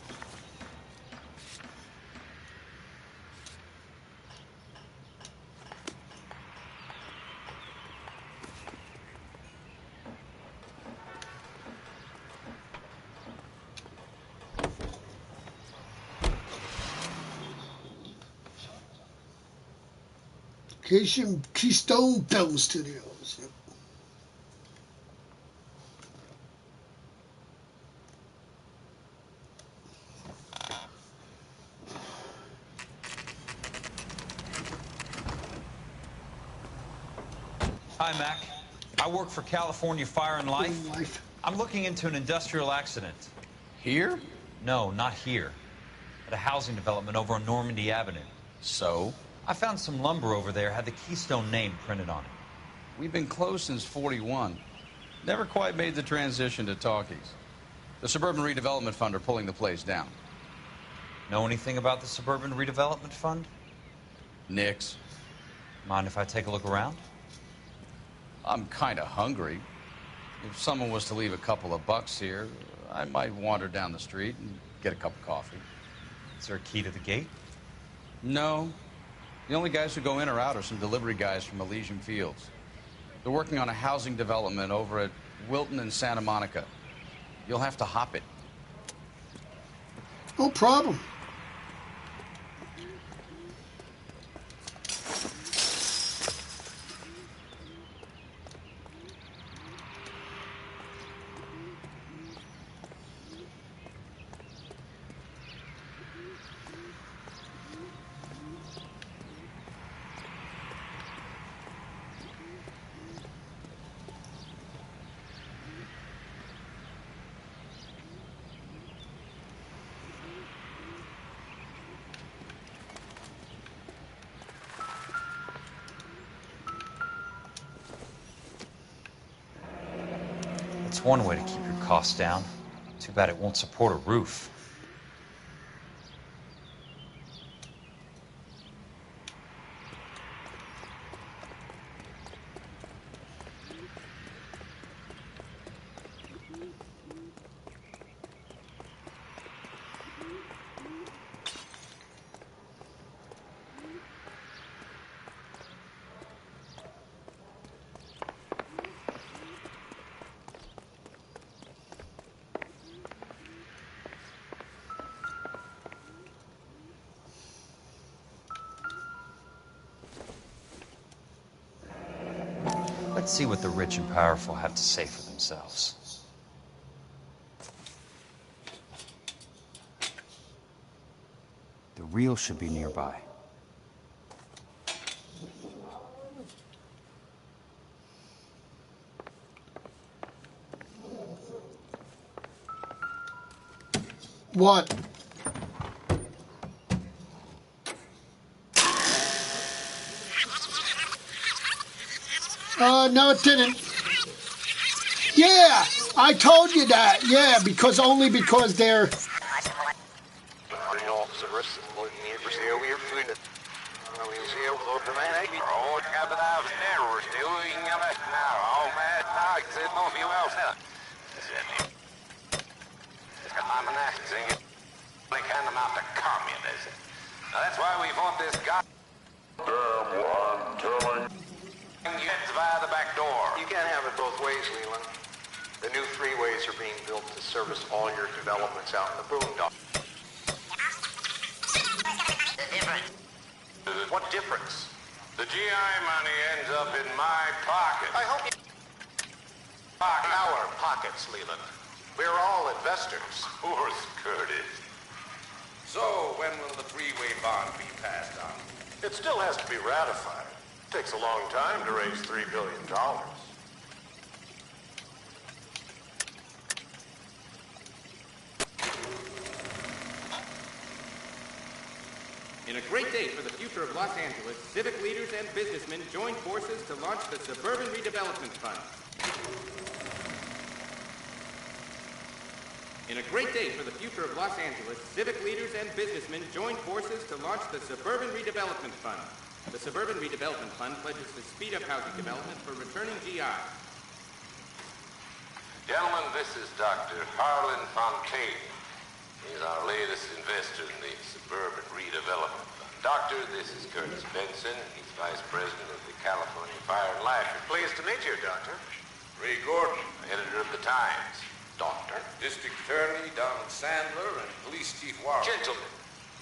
Keystone Film Studios. Yep. Hi, Mac. I work for California Fire and Life. I'm looking into an industrial accident. Here? No, not here. At a housing development over on Normandy Avenue. So? I found some lumber over there, had the Keystone name printed on it. We've been closed since '41. Never quite made the transition to talkies. The Suburban Redevelopment Fund are pulling the place down. Know anything about the Suburban Redevelopment Fund? Nix. Mind if I take a look around? I'm kind of hungry. If someone was to leave a couple of bucks here, I might wander down the street and get a cup of coffee. Is there a key to the gate? No. The only guys who go in or out are some delivery guys from Elysian Fields. They're working on a housing development over at Wilton and Santa Monica. You'll have to hop it. No problem. one way to keep your costs down. Too bad it won't support a roof. Let's see what the rich and powerful have to say for themselves. The real should be nearby. What? No, it didn't. Yeah, I told you that. Yeah, only because they're... That's why we want this guy. Gets via the back door. You can't have it both ways, Leland. The new freeways are being built to service all your developments out in the boondocks. What difference? The GI money ends up in my pocket. I hope you... Our pockets, Leland. We're all investors. Poor Curtis. So, when will the freeway bond be passed on? It still has to be ratified. Takes a long time to raise $3 billion. In a great day for the future of Los Angeles, civic leaders and businessmen joined forces to launch the Suburban Redevelopment Fund. In a great day for the future of Los Angeles, civic leaders and businessmen joined forces to launch the Suburban Redevelopment Fund. The Suburban Redevelopment Fund pledges to speed up housing development for returning GI. Gentlemen, this is Dr. Harlan Fontaine. He's our latest investor in the Suburban Redevelopment Fund. Doctor, this is Curtis Benson. He's Vice President of the California Fire and Life. Pleased to meet you, Doctor. Ray Gordon, editor of the Times. Doctor. District Attorney Donald Sandler and Police Chief Warren. Gentlemen,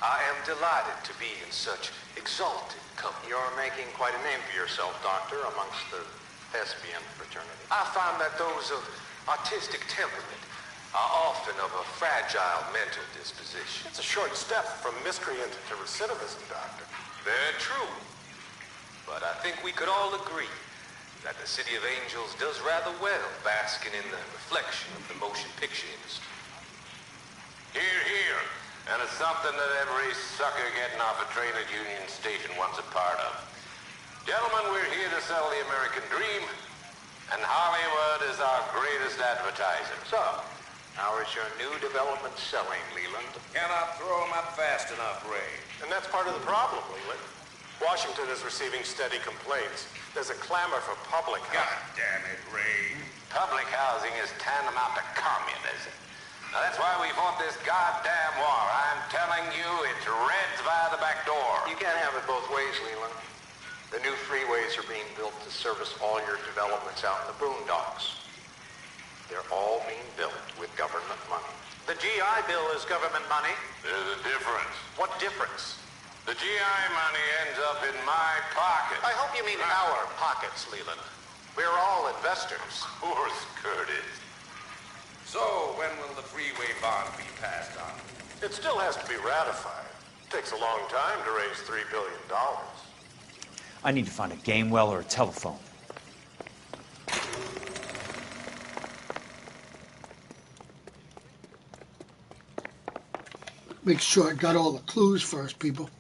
I am delighted to be in such exalted company. You're making quite a name for yourself, Doctor, amongst the thespian fraternity. I find that those of artistic temperament are often of a fragile mental disposition. It's a short step from miscreant to recidivism, Doctor. Very true. But I think we could all agree that the City of Angels does rather well basking in the reflection of the motion picture industry. Hear, hear. And it's something that every sucker getting off a train at Union Station wants a part of. Gentlemen, we're here to sell the American dream, and Hollywood is our greatest advertiser. So, how is your new development selling, Leland? Cannot throw them up fast enough, Ray. And that's part of the problem, Leland. Washington is receiving steady complaints. There's a clamor for public housing. God damn it, Ray. Public housing is tantamount to communism. Now, that's why we fought this goddamn war. I'm telling you, it's Reds via the back door. You can't have it both ways, Leland. The new freeways are being built to service all your developments out in the boondocks. They're all being built with government money. The GI Bill is government money. There's a difference. What difference? The GI money ends up in my pocket. I hope you mean our pockets, Leland. We're all investors. Poor Curtis. So, when will the freeway bond be passed on? It still has to be ratified. Takes a long time to raise $3 billion. I need to find a game well or a telephone. Make sure I got all the clues first, people.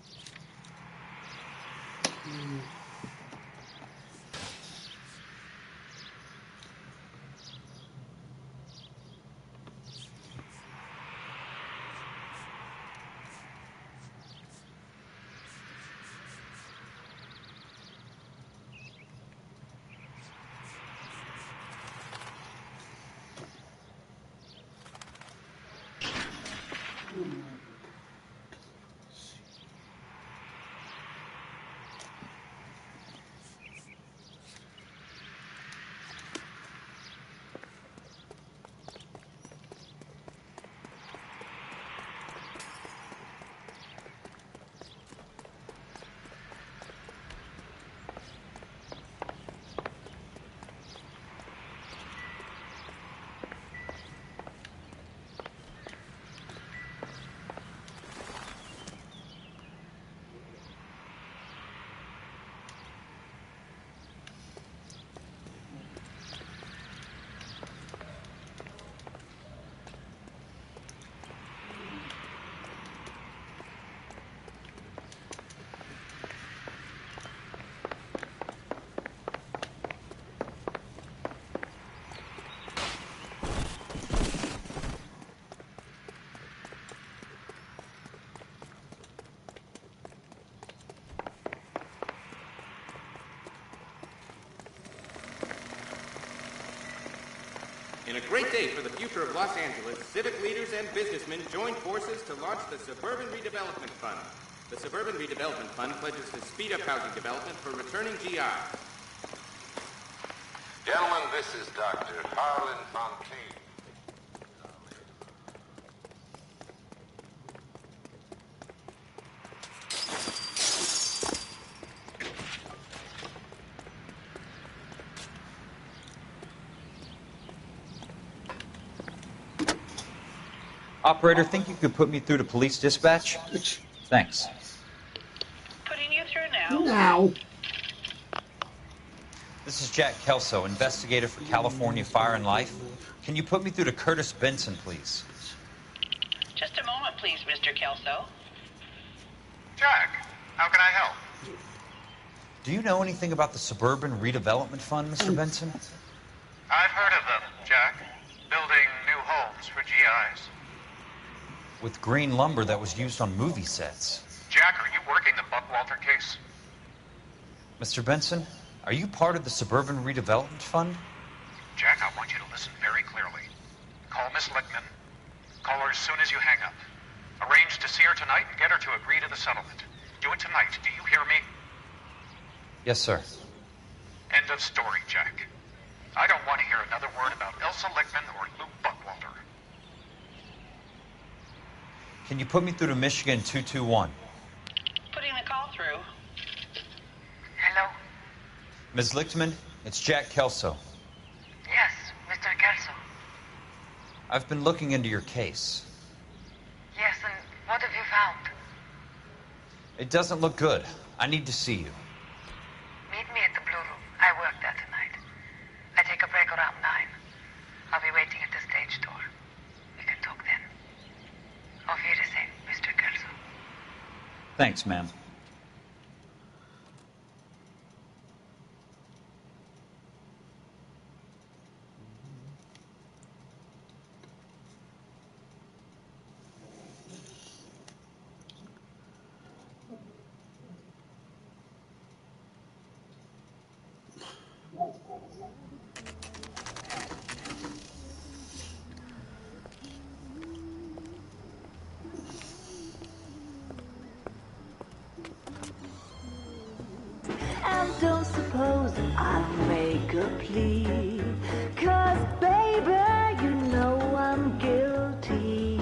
In a great day for the future of Los Angeles, civic leaders and businessmen joined forces to launch the Suburban Redevelopment Fund. The Suburban Redevelopment Fund pledges to speed up housing development for returning GIs. Gentlemen, this is Dr. Harlan Fontaine. Operator, think you could put me through to police dispatch? Thanks. Putting you through now. Now. This is Jack Kelso, investigator for California Fire and Life. Can you put me through to Curtis Benson, please? Just a moment, please, Mr. Kelso. Jack, how can I help? Do you know anything about the Suburban Redevelopment Fund, Mr. Benson? I've heard of them, Jack. Building new homes for GIs. With green lumber that was used on movie sets. Jack, are you working the Buckwalter case? Mr. Benson, are you part of the Suburban Redevelopment Fund? Jack, I want you to listen very clearly. Call Miss Lichtman. Call her as soon as you hang up. Arrange to see her tonight and get her to agree to the settlement. Do it tonight. Do you hear me? Yes, sir. End of story, Jack. I don't want to hear another word about Elsa Lichtman or Luke Buckwalter. Can you put me through to Michigan 221? Putting the call through. Hello? Ms. Lichtman, it's Jack Kelso. Yes, Mr. Kelso. I've been looking into your case. Yes, and what have you found? It doesn't look good. I need to see you. Meet me at the Blue Room. I work there tonight. I take a break around 9. I'll be waiting at the stage door. We can talk then. Auf Wiedersehen, Mr. Kelso. Thanks, ma'am. And don't suppose I'll make a plea, 'cause baby, you know I'm guilty.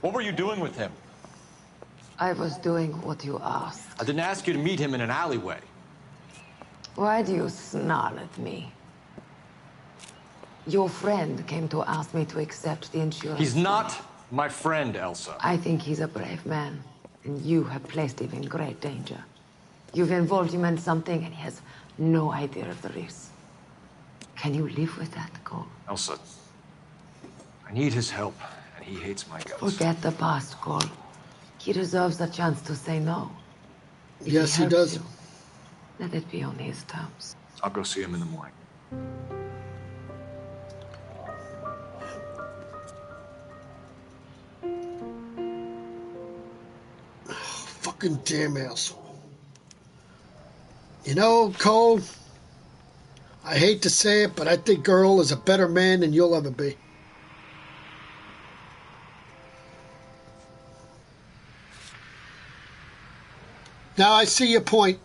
What were you doing with him? I was doing what you asked. I didn't ask you to meet him in an alleyway. Why do you snarl at me? Your friend came to ask me to accept the insurance. He's not my friend, Elsa. I think he's a brave man, and you have placed him in great danger. You've involved him in something, and he has no idea of the risk. Can you live with that, Cole? Elsa, I need his help, and he hates my guts. Forget the past, Cole. He deserves a chance to say no. If Yes, he helps does. you, let it be on his terms. I'll go see him in the morning. Fucking damn asshole. You know, Cole, I hate to say it, but I think Earl is a better man than you'll ever be. Now I see your point.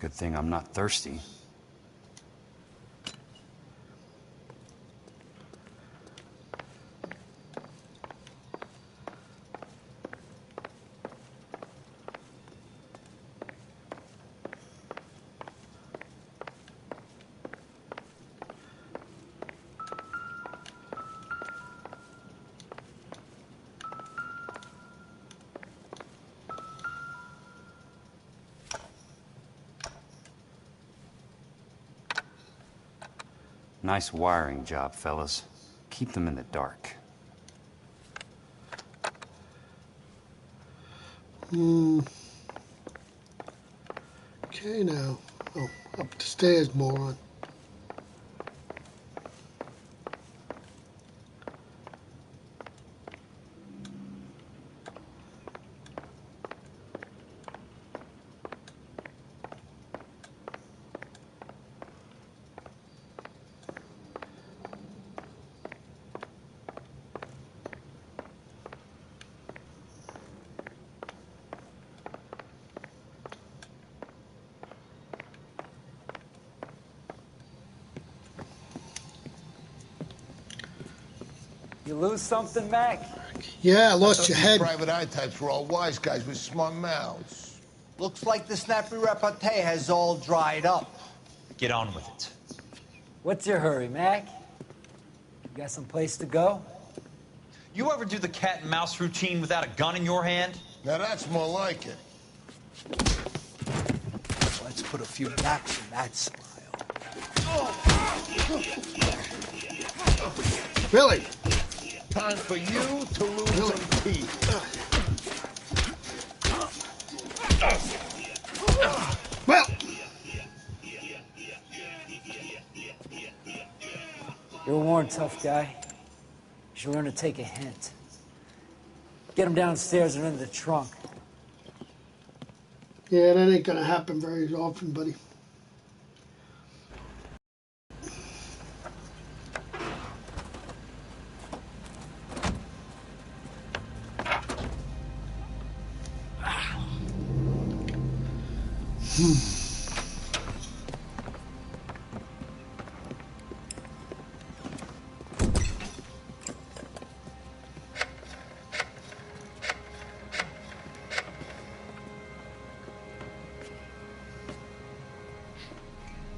Good thing I'm not thirsty. Nice wiring job, fellas. Keep them in the dark. Okay, now. Oh, up the stairs, moron. You lose something, Mac? Yeah, I lost your head. Private eye types were all wise guys with smart mouths. Looks like the snappy repartee has all dried up. Get on with it. What's your hurry, Mac? You got some place to go? You ever do the cat and mouse routine without a gun in your hand? Now that's more like it. Let's put a few gaps in that smile. Really? Time for you to lose some teeth. Well, you're a worn, tough guy. You should learn to take a hint. Get him downstairs and into the trunk. yeah, that ain't gonna happen very often, buddy.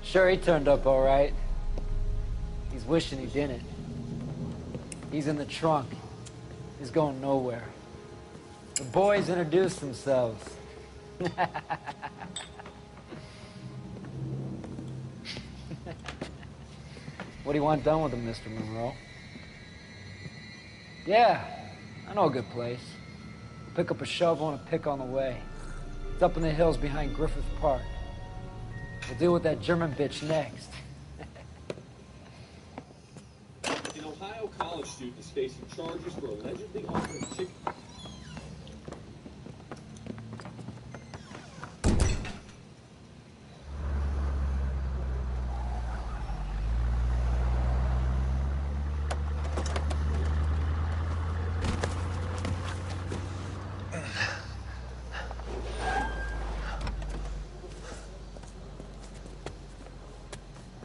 Sure, he turned up all right. He's wishing he didn't. He's in the trunk. He's going nowhere. The boys introduced themselves. What do you want done with him, Mr. Monroe? Yeah, I know a good place. Pick up a shovel and a pick on the way. It's up in the hills behind Griffith Park. We'll deal with that German bitch next. An Ohio college student is facing charges for allegedly offering chicken.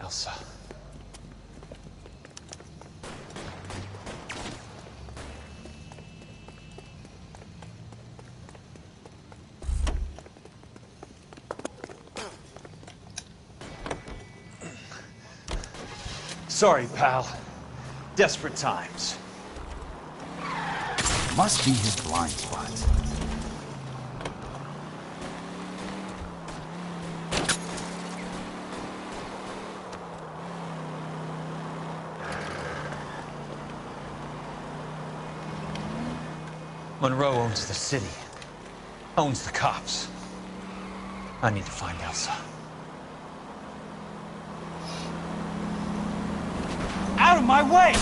Elsa. Sorry, pal. Desperate times. Must be his blind spot. Monroe owns the city. Owns the cops. I need to find Elsa. Out of my way!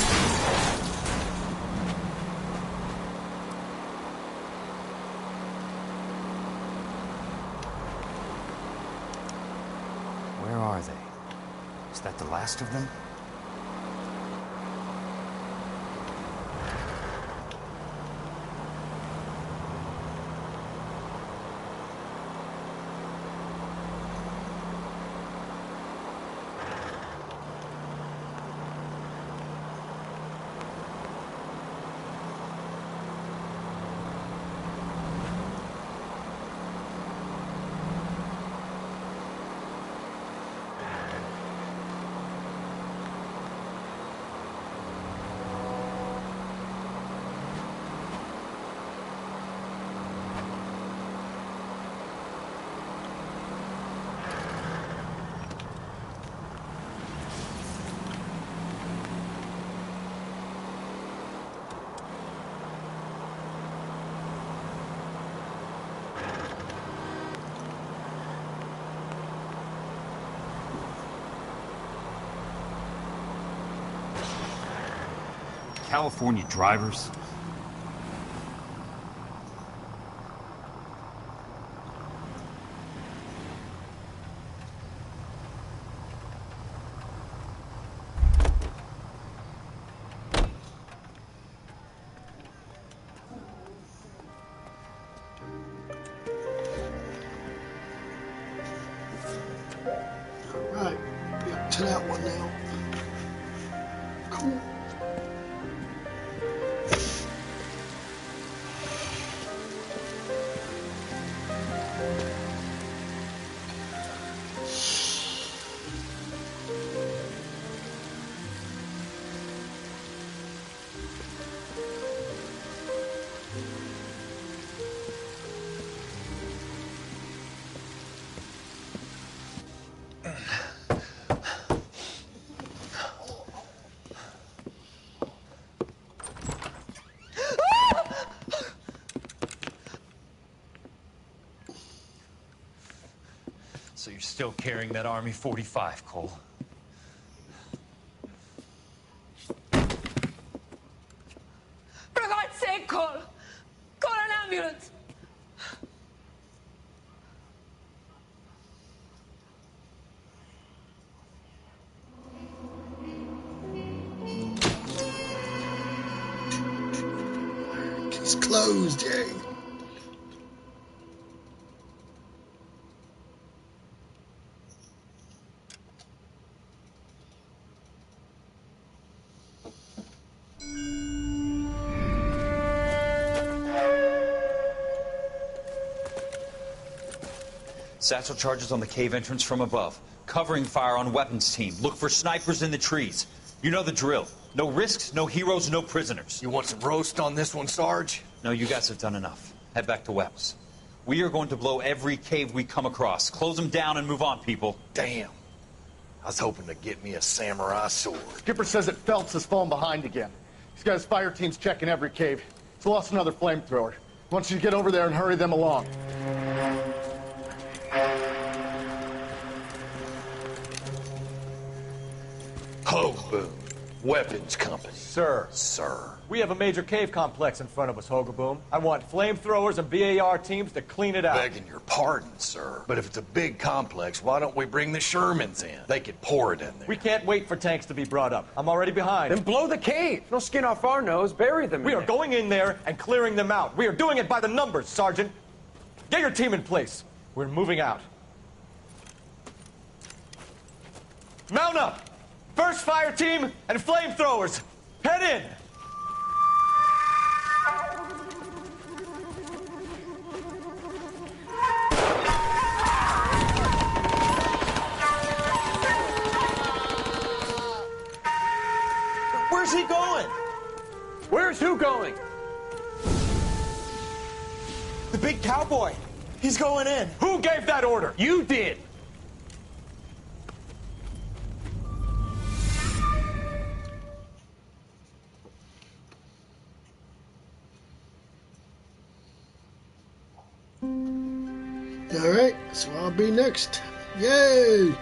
Where are they? Is that the last of them? California drivers. Right, be up to that one now. Cool. So you're still carrying that Army 45, Cole? For God's sake, Cole! Call an ambulance! It's closed, eh? Satchel charges on the cave entrance from above. Covering fire on weapons team. Look for snipers in the trees. You know the drill. No risks, no heroes, no prisoners. You want some roast on this one, Sarge? No, you guys have done enough. Head back to Webb's. We are going to blow every cave we come across. Close them down and move on, people. Damn. I was hoping to get me a samurai sword. Skipper says that Phelps has fallen behind again. He's got his fire teams checking every cave. He's lost another flamethrower. He wants you to get over there and hurry them along. Hoboon, Weapons Company. Sir. Sir. We have a major cave complex in front of us, Hogaboom. I want flamethrowers and BAR teams to clean it out. Begging your pardon, sir. But if it's a big complex, why don't we bring the Shermans in? They could pour it in there. We can't wait for tanks to be brought up. I'm already behind. Then blow the cave. No skin off our nose. Bury them We are going in there and clearing them out. We are doing it by the numbers, Sergeant. Get your team in place. We're moving out. Mount up! First fire team and flamethrowers. Head in! Where's he going? Where's who going? The big cowboy. He's going in. Who gave that order? You did. Alright, so I'll be next. Yay!